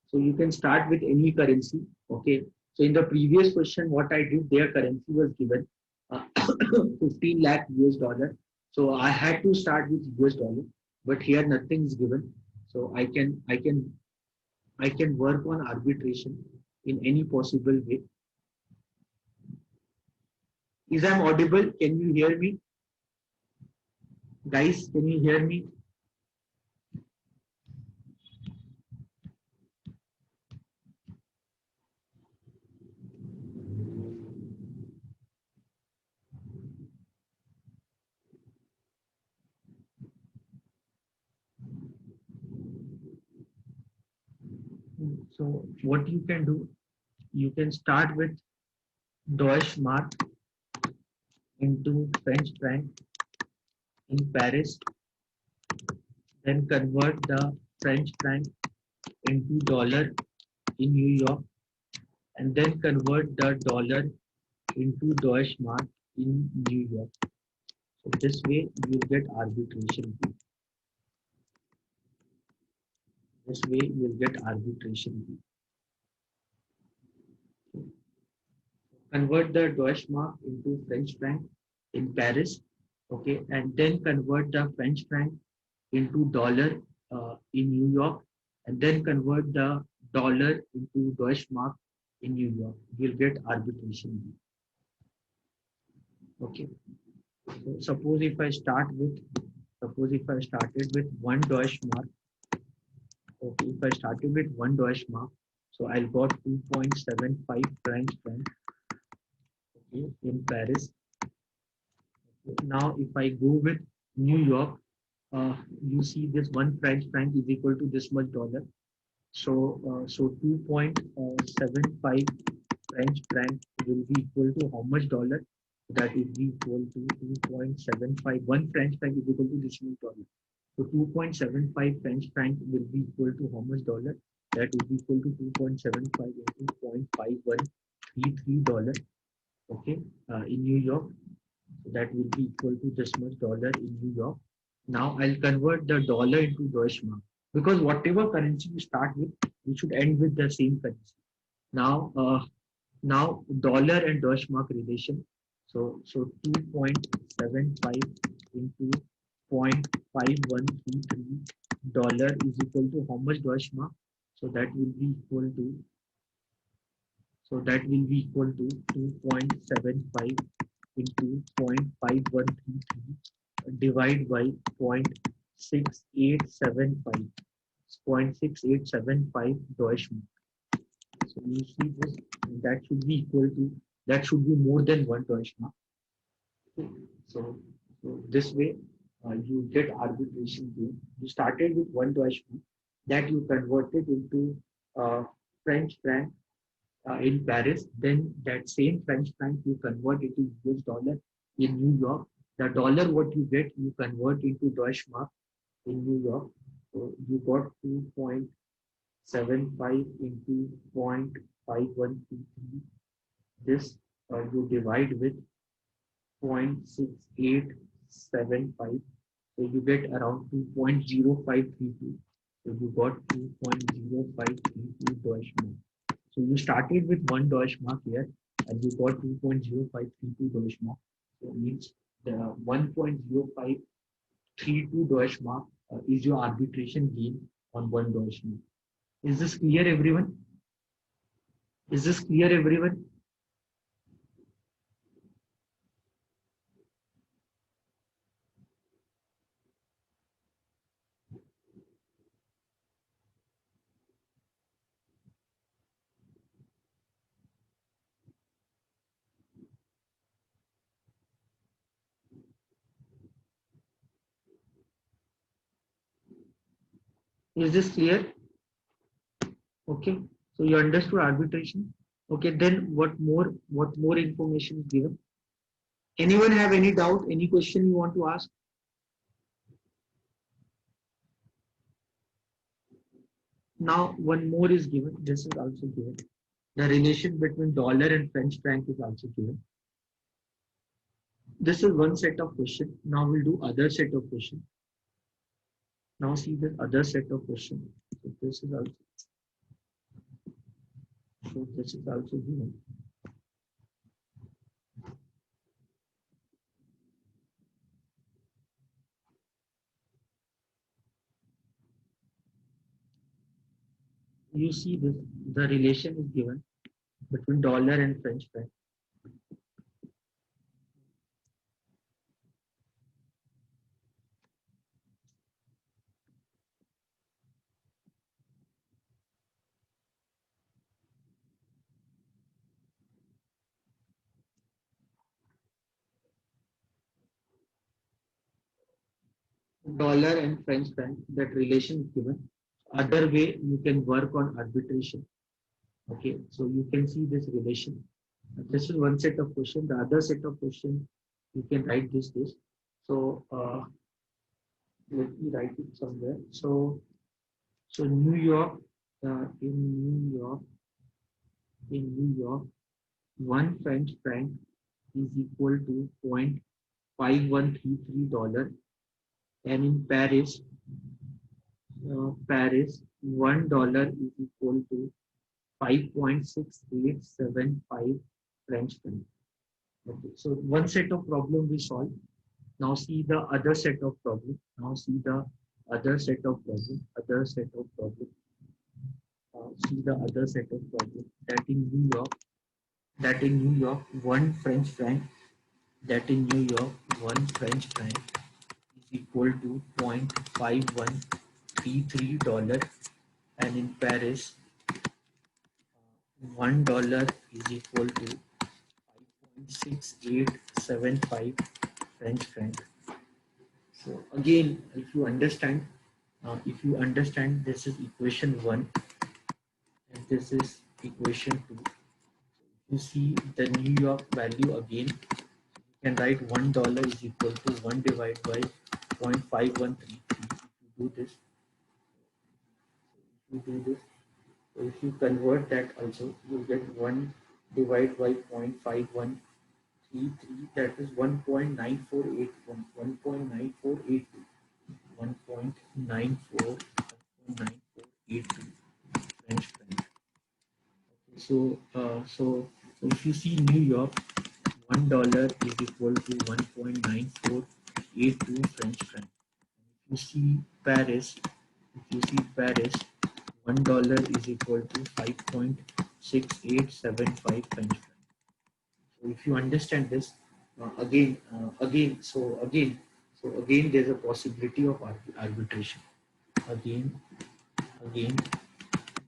So you can start with any currency. Okay. So in the previous question, what I did, their currency was given 15 lakh US dollar. So I had to start with US dollar, but here nothing is given. So I can work on arbitration in any possible way. Is I'm audible? Can you hear me? Guys, can you hear me? So what you can do, you can start with Deutsche Mark into French franc in Paris, then convert the French franc into dollar in New York, and then convert the dollar into Deutsche Mark in New York. So this way you get arbitration fee. This way you'll get arbitration fee. Convert the Deutsche Mark into French franc in Paris, okay, and then convert the French franc into dollar in New York, and then convert the dollar into Deutsche Mark in New York. You'll get arbitration fee. Okay. So suppose if I started with one Deutsche Mark, okay, if I started with one Deutsche Mark, so I got 2.75 French franc, okay, in Paris. Now, if I go with New York, you see this one French franc is equal to this much dollar. So 2.75 French franc will be equal to how much dollar? That is equal to 2.75. One French franc is equal to this much dollar. So 2.75 French franc will be equal to how much dollar? That is equal to 2.75 into 0.5133 dollar. Okay, in New York, so that will be equal to this much dollar in New York. Now I'll convert the dollar into Deutsche Mark because whatever currency you start with, you should end with the same currency. Now dollar and Deutsche Mark relation. So 2.75 into 0.5133 dollar is equal to how much Deutsche Mark? So that will be equal to 2.75 into 0.5133 divide by 0.6875. 0.6875 Deutsche Mark. So you see this, that should be equal to, that should be more than one Deutsche Mark. So this way you get arbitration gain. You started with one Deutsche Mark that you converted into French franc in Paris. Then that same French franc you convert into US dollar in New York. The dollar what you get you convert into Deutsche Mark in New York. So you got 2.75 into 0.5133. This you divide with 0.6875. So you get around 2.0532. So you got 2.0532 Deutsche Mark. So you started with one Deutsche Mark here and you got 2.0532 Deutsche Mark. So it means the 1.0532 Deutsche Mark is your arbitration gain on one Deutsche Mark. Is this clear, everyone? Is this clear, everyone? Is this clear? Okay. So you understood arbitration. Okay. Then what more information is given? Anyone have any doubt? Any question you want to ask? Now one more is given. This is also given. The relation between dollar and French franc is also given. This is one set of question. Now we'll do other set of question. Now see the other set of question. So this is also given. You see this, the relation is given between dollar and French franc. Dollar and French franc, that relation is given. other way you can work on arbitration. Okay, so you can see this relation. This is one set of question. The other set of question, you can write this. So let me write it somewhere. So New York, in New York, in New York, one French franc is equal to $0.5133, and in Paris, $1 is equal to 5.6875 French franc. Okay, so one set of problem we solve. Now see the other set of problem. Now see the other set of problem. Other set of problem. See the other set of problem. That in New York, one French franc. That in New York, one French franc is equal to $0.5133, and in Paris, $1 is equal to 5.6875 French franc. So again, if you understand, this is equation 1 and this is equation 2. You see the New York value again. You can write $1 is equal to 1 divided by 0.5133. So if you convert that also, you get 1 divided by 0.5133, that is 1.9481, 1.9482, 1.9482 French franc. So if you see New York, $1 is equal to 1.9482 French franc. If you see Paris, $1 is equal to 5.6875 French franc. So if you understand this, again, there's a possibility of arbitration. Again,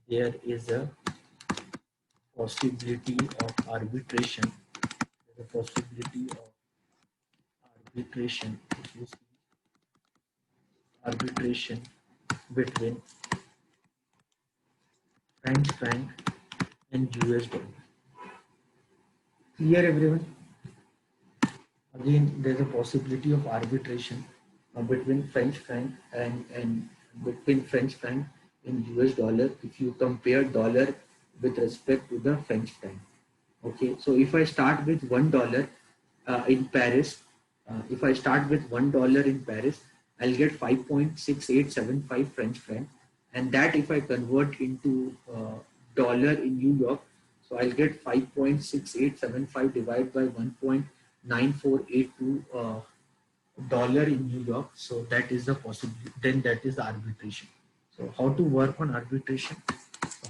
there is a possibility of arbitration. There's a possibility of arbitration. If you see arbitration between French franc and US dollar. Clear, everyone? Again, there's a possibility of arbitration between French franc and between French franc and US dollar if you compare dollar with respect to the French franc. Okay, so if I start with $1 in Paris, I'll get 5.6875 French franc, and that if I convert into dollar in New York, so I'll get 5.6875 divided by 1.9482 dollar in New York. So that is the possibility. Then that is the arbitration. So how to work on arbitration?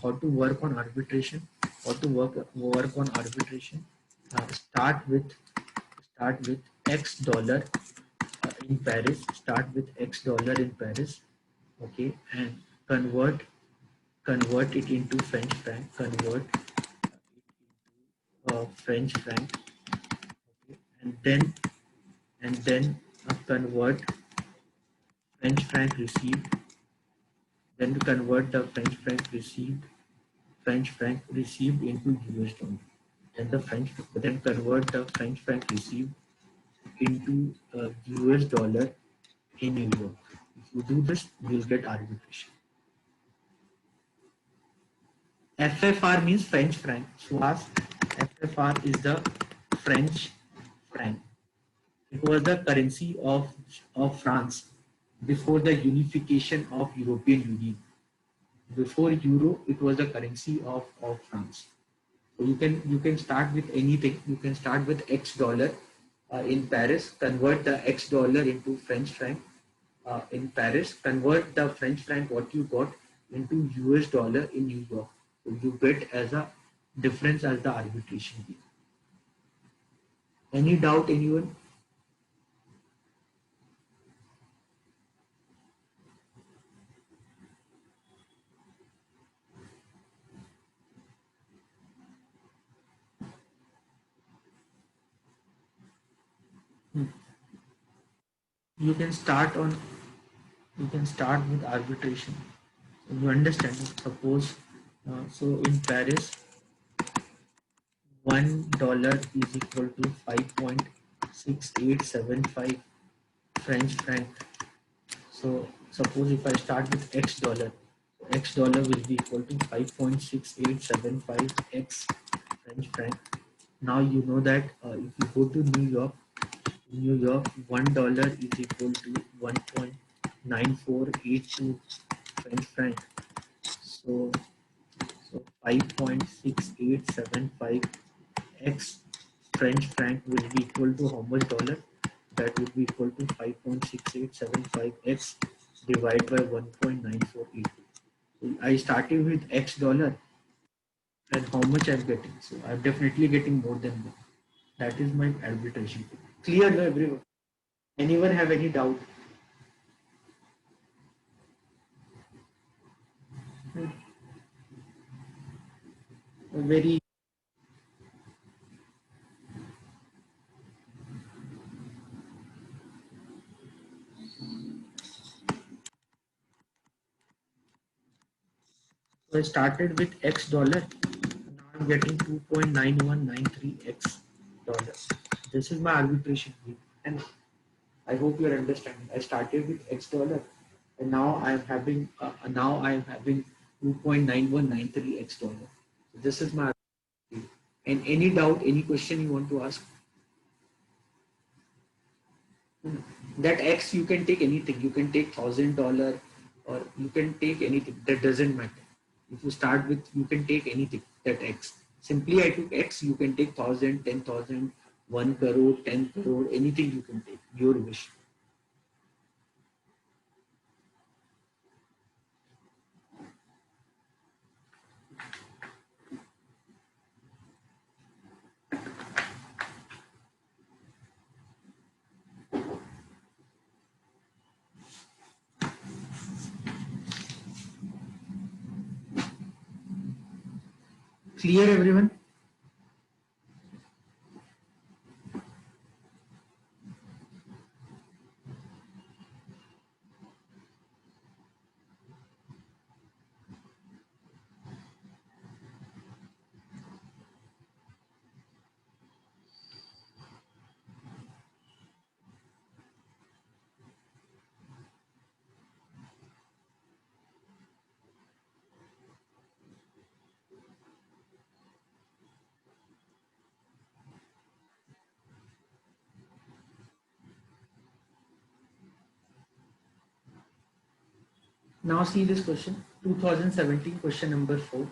How to work on arbitration? Work on arbitration? Start with X dollar in Paris. Start with X dollar in Paris. Okay, and convert it into French franc. French franc. Okay, and then convert French franc received. Then convert the French franc received into US dollar. Then convert the French franc received into US dollar in New York. If you do this, you'll get arbitration. FFR means French franc. So FFR is the French franc. It was the currency of France before the unification of European Union. Before Euro, it was the currency of France. So you can start with anything. You can start with X dollar in Paris, convert the X dollar into French franc in Paris, convert the French franc what you got into US dollar in New York. So you get as a difference as the arbitration fee. Any doubt, anyone? You can start with arbitration. You understand? Suppose so in Paris, $1 is equal to 5.6875 French franc. So suppose if I start with X dollar will be equal to 5.6875 X French franc. Now you know that if you go to New York, $1 is equal to 1.9482 French franc. So, so 5.6875 X French franc will be equal to how much dollar? That would be equal to 5.6875 X divided by 1.9482. So I started with X dollar and how much I'm getting. So I'm definitely getting more than that. That is my arbitration. Clear to everyone? Anyone have any doubt? Very. So I started with X dollar. Now I'm getting 2.9193 X dollar. This is my arbitration fee. And I hope you're understanding. I started with X dollar and now I'm having 2.9193 X dollar. So this is my arbitration fee. And any doubt, any question you want to ask? That X you can take anything. You can take $1,000 or you can take anything. That doesn't matter. If you start with, you can take anything. That X. Simply I took X. You can take 1,000, 10,000, 1 crore, 10 crore, anything you can take. Your wish. Clear, everyone? Now see this question. 2017 question number 4.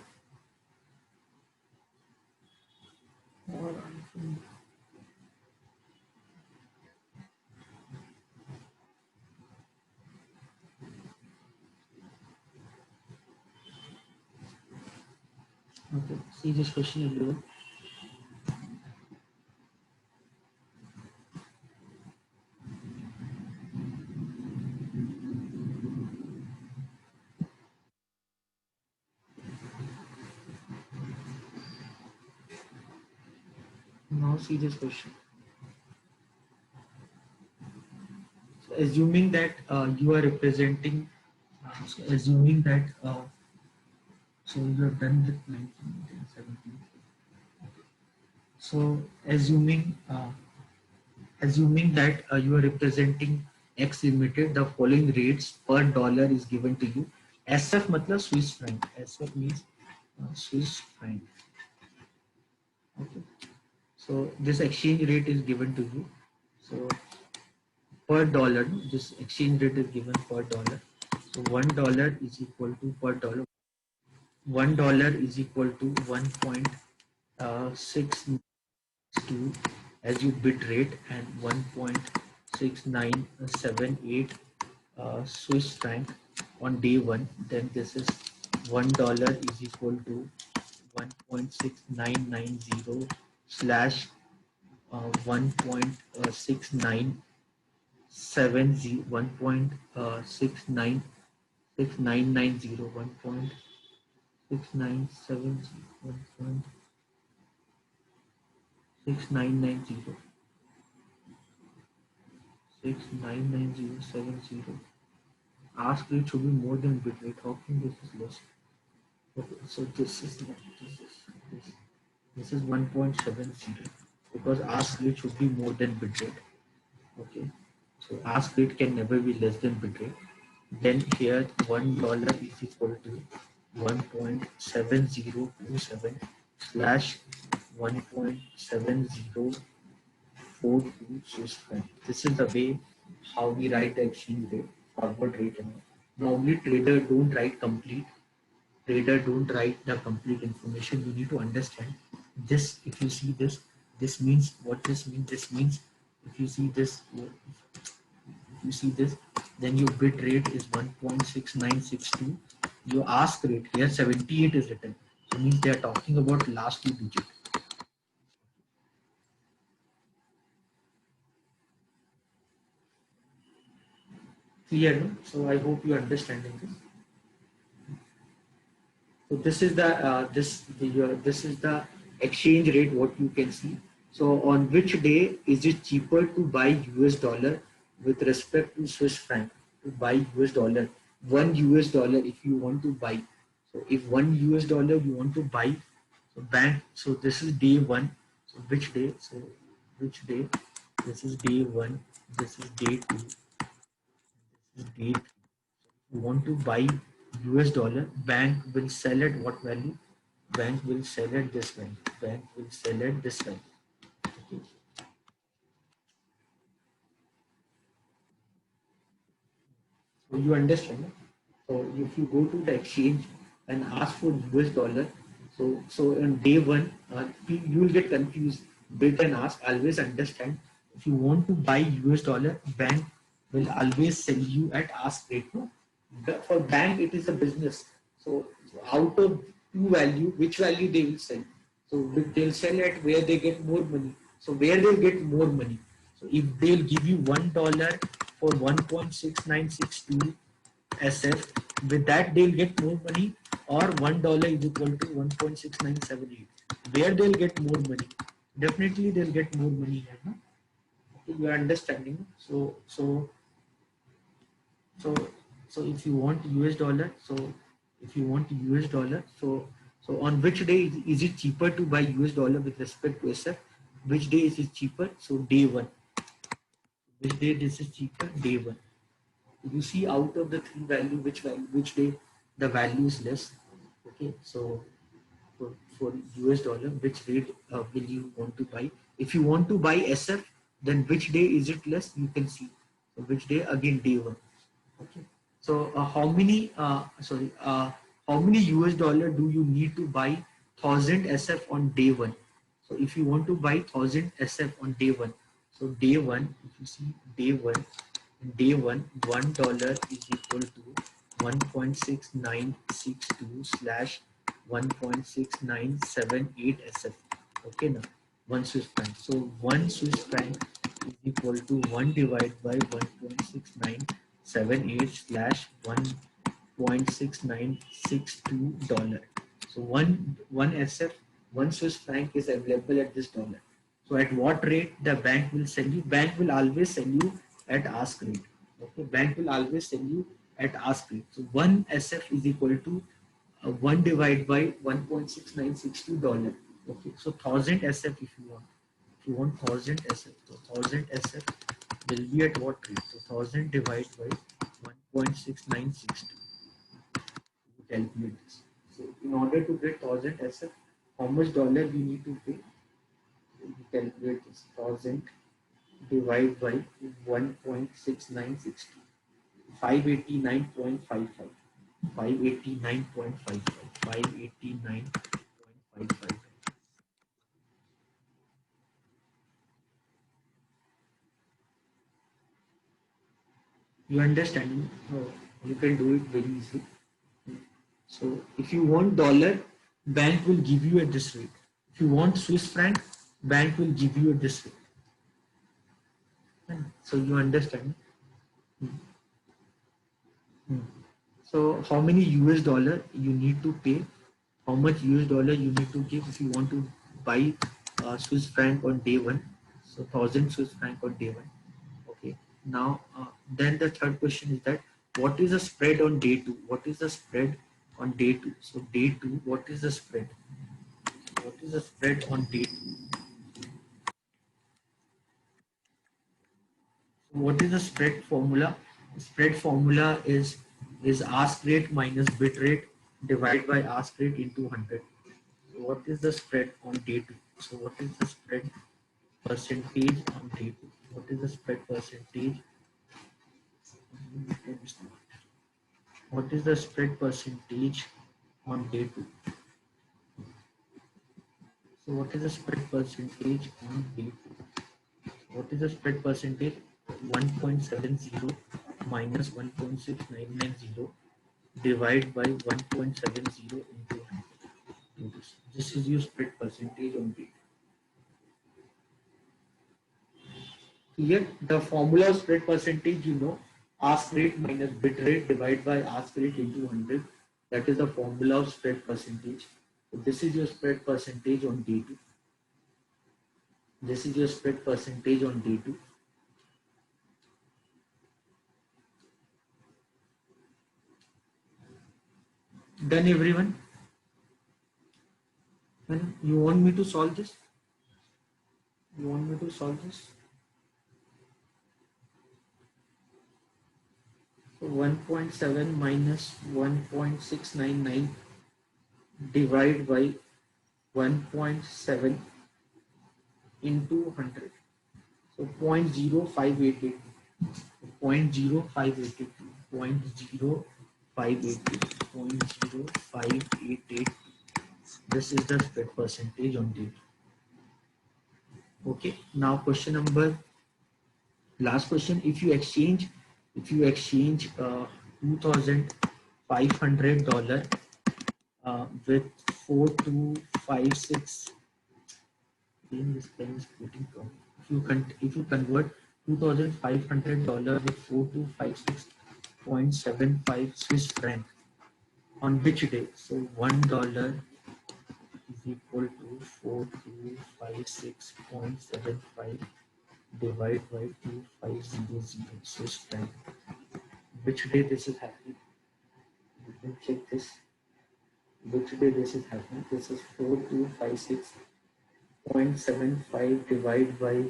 Okay. See this question, everyone. Now see this question. So assuming that you are representing, assuming that so you have done with 1917. So assuming that you are representing X Limited, the following rates per dollar is given to you. SF matlab Swiss franc. SF means Swiss franc. Okay. So this exchange rate is given to you. So per dollar, this exchange rate is given per dollar. So $1 is equal to per dollar. $1 is equal to 1.6 as you bit rate and 1.6978 Swiss franc on day one. Then this is $1 is equal to 1.6990 slash 1.6970 1.6990 1.6970 1.6990 69970 Ask rate should be more than bid rate. How can this is less? Okay, so this is not this is 1.70 because ask rate should be more than bid rate. Okay, so ask rate can never be less than bid rate. Then here $1 is equal to 1.7027 slash 1.7042 Swiss franc. This is the way how we write the exchange rate, forward rate. And normally trader don't write complete. Trader don't write the complete information. You need to understand this. If you see this, this means what this means. This means if you see this, if you see this, then your bid rate is 1.6962. Your ask rate here 78 is written. So means they are talking about last two digit. Clear, no? So I hope you are understanding this. So this is the this is the exchange rate what you can see. So on which day is it cheaper to buy US dollar with respect to Swiss franc? To buy US dollar, $1 if you want to buy. So if $1 you want to buy, so bank. So this is day one. So which day? So which day? This is day one. This is day two. This is day three. You want to buy US dollar, bank will sell at what value? Bank will sell at this value. Bank will sell at this value. Okay. So you understand? So if you go to the exchange and ask for US dollar, so on day one, you will get confused. Bid and ask. Always understand. If you want to buy US dollar, bank will always sell you at ask rate. No, for bank it is a business. So out of two value, which value they will sell? So they'll sell at where they get more money. So where they get more money. So if they'll give you $1 for 1.6962 SF, with that they'll get more money, or $1 is equal to 1.6978. Where they'll get more money? Definitely they'll get more money here. No? Okay, you are understanding. So so if you want US dollar, so if you want US dollar, so on which day is it cheaper to buy US dollar with respect to SF? Which day is it cheaper? So day one. Which day this is cheaper? Day one. You see out of the three value, which day the value is less. Okay, so for US dollar, which rate will you want to buy? If you want to buy SF, then which day is it less? You can see. So which day? Again day one. Okay. So how many US dollar do you need to buy 1,000 SF on day one? So if you want to buy 1,000 SF on day one, so day one, if you see day one, $1 is equal to 1.6962 slash 1.6978 SF. Okay, now one Swiss franc. So one Swiss franc is equal to 1 divided by 1.6978 slash 1.6962 dollar. So one SF, one Swiss franc is available at this dollar. So at what rate the bank will sell you? Bank will always sell you at ask rate. Okay, bank will always sell you at ask rate. So one SF is equal to 1 divided by 1.6962 dollar. Okay, so 1,000 SF if you want. If you want 1,000 SF, so 1,000 SF will be at what rate? So 1,000 divided by 1.6962. You calculate this. So in order to get 1,000 SF, how much dollar we need to pay? You calculate this. 1,000 divided by 1.6962. 589.55. 589.55. 589.55. You understand? You can do it very easily. So if you want dollar, bank will give you at this rate. If you want Swiss franc, bank will give you at this rate. So you understand? So how many US dollar you need to pay? How much US dollar you need to give if you want to buy Swiss franc on day one? So 1,000 Swiss franc on day one. Okay. Now then the third question is that what is the spread on day 2? What is the spread on day 2? So day 2, what is the spread? What is the spread on day 2? So what is the spread formula? Spread formula is ask rate minus bit rate divided by ask rate into 100. So what is the spread on day 2? So what is the spread percentage on day 2? What is the spread percentage? What is the spread percentage on day 2? So what is the spread percentage on day 2? What is the spread percentage? 1.70 minus 1.6990 divided by 1.70 into 100. This is your spread percentage on day 2. Here the formula of spread percentage, you know, ask rate minus bit rate divided by ask rate into 100. That is the formula of spread percentage. So this is your spread percentage on day 2. This is your spread percentage on day 2. Done, everyone? And you want me to solve this? You want me to solve this? So 1.7 minus 1.699 divided by 1.7 into 100. So 0.0588. 0.0588. 0.0588. This is the spread percentage on date. Okay. Now question number, last question. If you exchange $2,500 with 4256. This pen is getting wrong. If you convert $2,500 with 4256.75 Swiss franc on which day? So $1 is equal to 4256.75 divided by 2500 Swiss franc. Which day this is happening? You can check this. Which day this is happening? This is 4256.75 divided by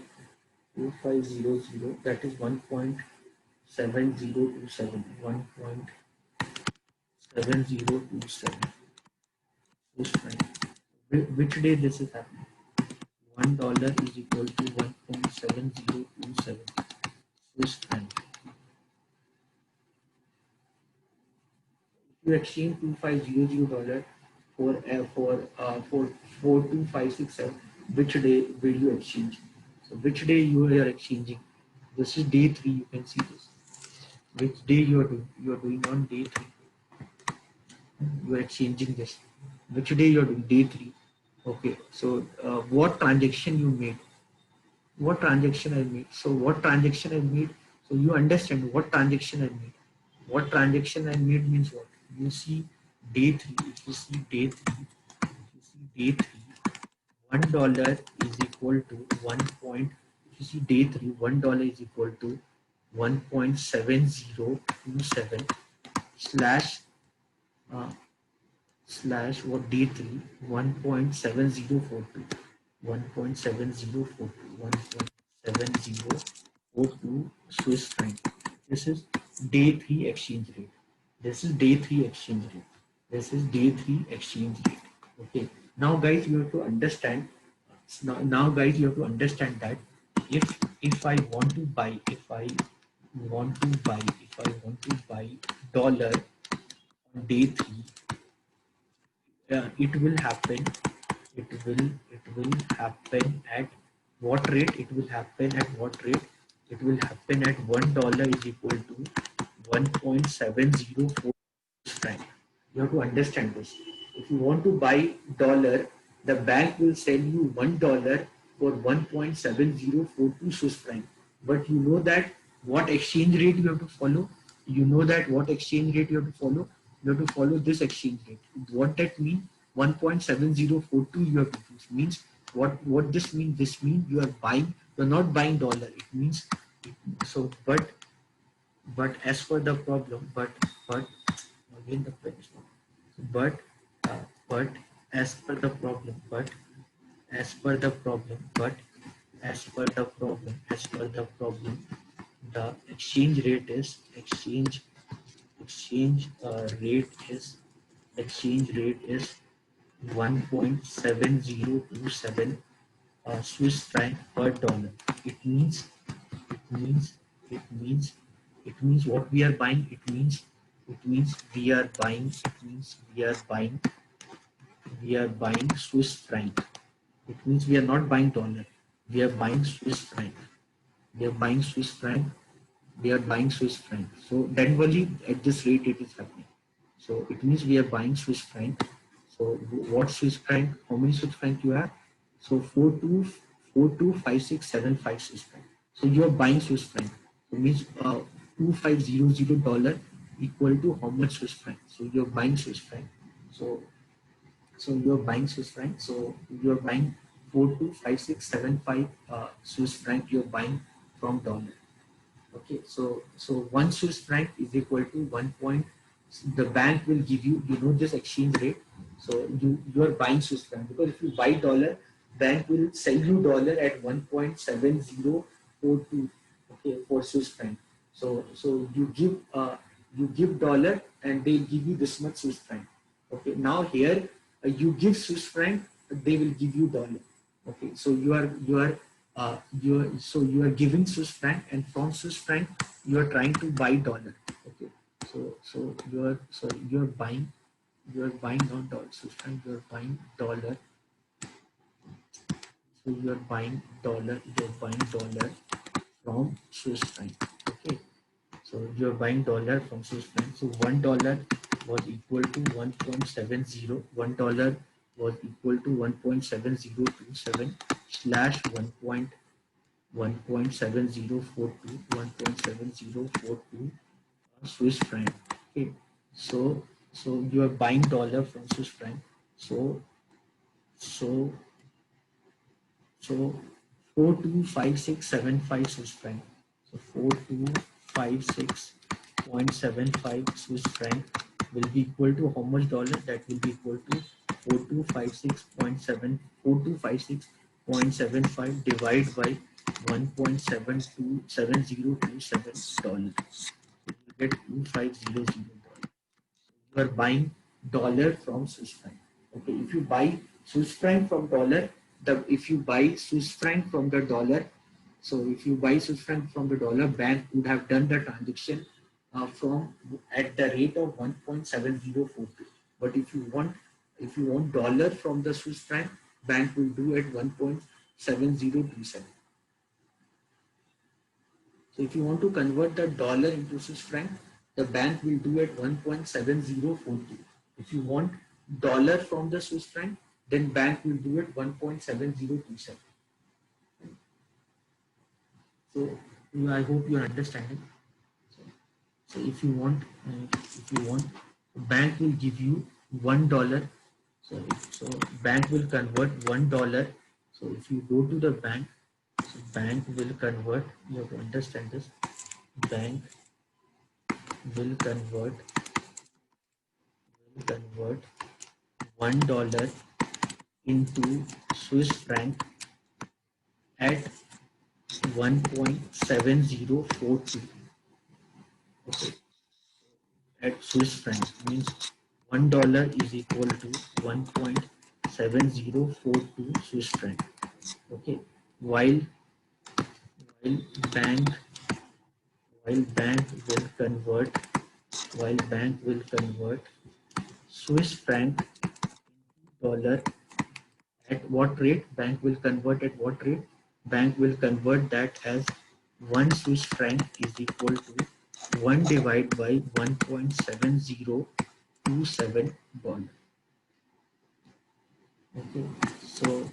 2500, that is 1.7027. 1.7027. Which day this is happening? $1 is equal to 1.7027 Swiss franc. If you exchange $2500 for 42567, which day will you exchange? So which day you are exchanging? This is day 3. You can see this. Which day you are doing? You are doing on day 3. You are exchanging this. Which day you are doing? Day 3. Okay. So what transaction you made? What transaction I made? So what transaction I made? So you understand what transaction I made. What transaction I made means what? You see day 3. If you see day 3, $1 is equal to 1. If you see day 3, $1 is equal to 1.7027 slash what day 3, 1.7042. 1.7042 Swiss franc. This is day 3 exchange rate. This is day 3 exchange rate. This is day 3 exchange rate. Okay. Now guys, you have to understand. Now guys, you have to understand that if I want to buy, if I want to buy dollar on day 3, it will happen. It will happen at what rate? It will happen at what rate? It will happen at $1 is equal to 1.704 franc. You have to understand this. If you want to buy dollar, the bank will sell you $1 for 1.7042 Swiss franc. But you know that what exchange rate you have to follow? You know that what exchange rate you have to follow? You have to follow this exchange rate. What that means? 1.7042 you have to use. Means what this means? This means you are not buying dollar. It means so, but but as per the problem, but again the pen is not. But but as per the problem, but as per the problem, but as per the problem, as per the problem, the exchange rate is exchange rate is 1.7027 Swiss franc per dollar. It means it means it means it means what we are buying. It means we are buying. We are buying Swiss franc. It means we are not buying dollar. We are buying Swiss franc. We are buying Swiss franc. We are buying Swiss franc. So then only at this rate it is happening. So it means we are buying Swiss franc. So what Swiss franc? How many Swiss franc you have? So 425675 Swiss franc. So you are buying Swiss franc. So means $2500 equal to how much Swiss franc? So you are buying Swiss franc. So you are buying Swiss franc. So you are buying 425675 Swiss franc. You are buying from dollar. Okay, so 1 Swiss franc is equal to 1 point. The bank will give you, this exchange rate. So you are buying Swiss franc, because if you buy dollar, bank will sell you dollar at 1.7042. Okay, for Swiss franc. So you give dollar and they give you this much Swiss franc. Okay, now here you give Swiss franc, they will give you dollar. Okay, so you are giving Swiss franc, and from Swiss franc you are trying to buy dollar. Okay, so you are buying not dollar Swiss franc, you are buying dollar. So you are buying dollar from Swiss franc. Okay, so you are buying dollar from Swiss franc. So $1 was equal to 1.70. $1 was equal to 1.7027 slash 1.7042 Swiss franc. Okay, so you are buying dollar from Swiss franc. So so so 425675 Swiss franc. So 4256.75 Swiss franc will be equal to how much dollar? That will be equal to 4256.75 divided by 1.727027 dollars. You get $2500. You are buying dollar from Swiss franc. Okay, if you buy Swiss franc from dollar, if you buy Swiss franc from the dollar, so if you buy Swiss franc from the dollar, bank would have done the transaction from at the rate of 1.7042. But if you want dollar from the Swiss franc, bank will do at 1.7027. So if you want to convert the dollar into Swiss franc, the bank will do at 1.7042. If you want dollar from the Swiss franc, then bank will do at 1.7027. So I hope you are understanding. So if you want, bank will give you $1. So bank will convert $1. So if you go to the bank, so bank will convert. You have to understand this. Bank will convert $1 into Swiss franc at 1.7042. Okay, at Swiss franc means $1 is equal to 1.7042 Swiss franc. Okay, while while bank bank will convert Swiss franc dollar at what rate? Bank will convert at what rate? Bank will convert that as 1 Swiss franc is equal to 1 divided by 1.7027 dollar. Okay, so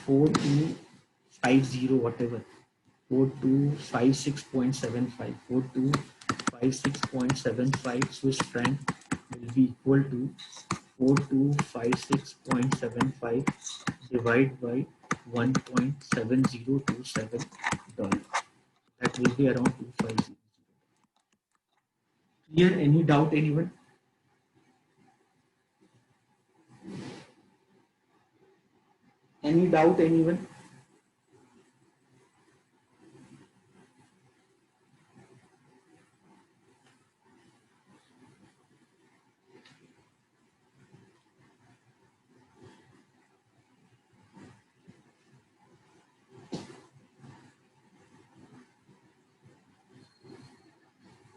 4250 whatever, 4256.75 Swiss franc will be equal to 4256.75 divided by 1.7027 dollar. That will be around 250. Here, any doubt, anyone? Any doubt, anyone?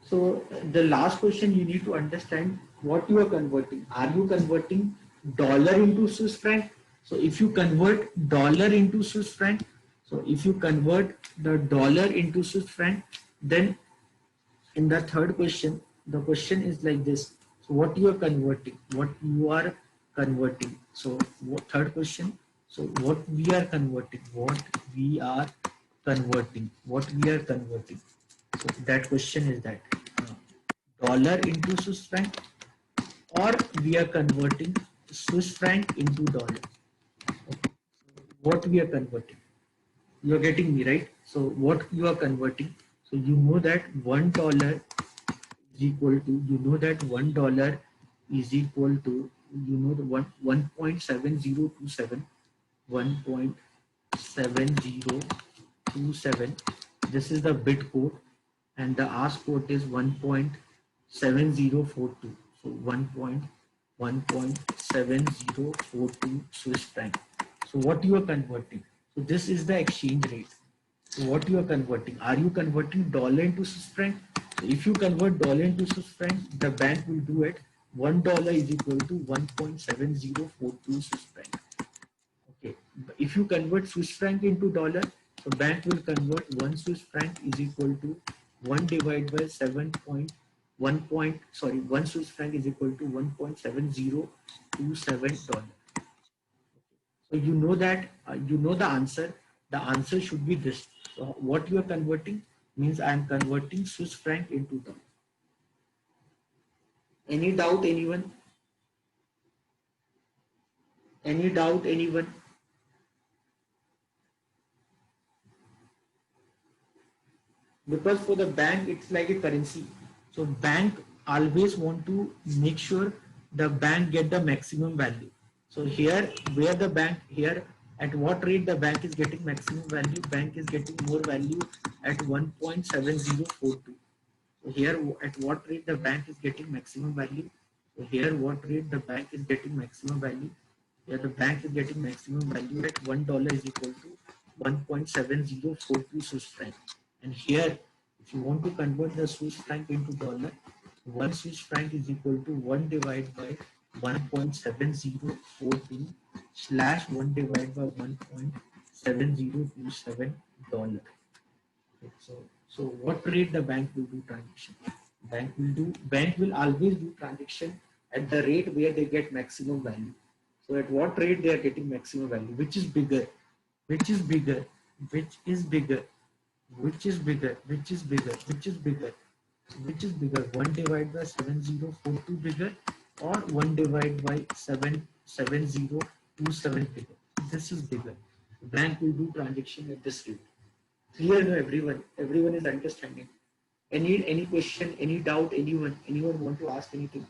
So the last question, you need to understand what you are converting. Are you converting dollar into Swiss franc? So if you convert dollar into Swiss franc, so if you convert the dollar into Swiss franc, then in the third question, the question is like this. So what you are converting, what you are converting. So what, third question. So what we are converting, what we are converting, what we are converting. So that question is that dollar into Swiss franc, or we are converting Swiss franc into dollar. Okay. What we are converting? You are getting me right? So what you are converting? So you know that $1 is equal to, you know that $1 is equal to, you know, the 1.7027, 1.7027. This is the bit code, and the ask code is 1.7042. So 1.7042 Swiss franc. So what you are converting? So this is the exchange rate. So what you are converting? Are you converting dollar into Swiss franc? So if you convert dollar into Swiss franc, the bank will do it. $1 is equal to 1.7042 Swiss franc. Okay. If you convert Swiss franc into dollar, so bank will convert 1 Swiss franc is equal to 1 divided by 7.1 point, sorry, 1 Swiss franc is equal to $1.7027. So you know that, you know the answer. The answer should be this. So what you are converting means I am converting Swiss franc into dollar. Any doubt, anyone? Any doubt, anyone? Because for the bank it's like a currency, so bank always want to make sure the bank get the maximum value. So here, where the bank, here at what rate the bank is getting maximum value, bank is getting more value at 1.7042. So here at what rate the bank is getting maximum value, so here what rate the bank is getting maximum value, here the bank is getting maximum value at $1 is equal to 1.7042 Swiss franc. And here, if you want to convert the Swiss franc into dollar, 1 Swiss franc is equal to 1 divided by 1.7042 slash 1 divided by 1.7027 dollar. Okay, so what rate the bank will do transaction? Bank will always do transaction at the rate where they get maximum value. So at what rate they are getting maximum value? Which is bigger? Which is bigger? Which is bigger? Which is bigger? Which is bigger? Which is bigger? Which is bigger? 1 divided by 7042 bigger, or 1 divided by 77027 bigger? This is bigger. Bank will do transaction at this rate. Clear to everyone? Everyone is understanding. Any question, any doubt, anyone want to ask anything?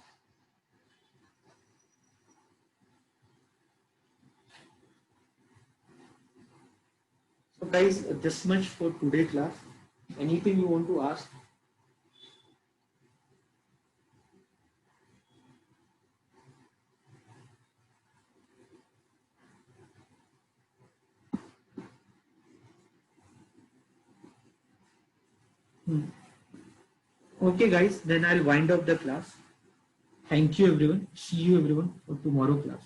So guys, this much for today class. Anything you want to ask? Okay guys, then I'll wind up the class. Thank you everyone. See you everyone for tomorrow class.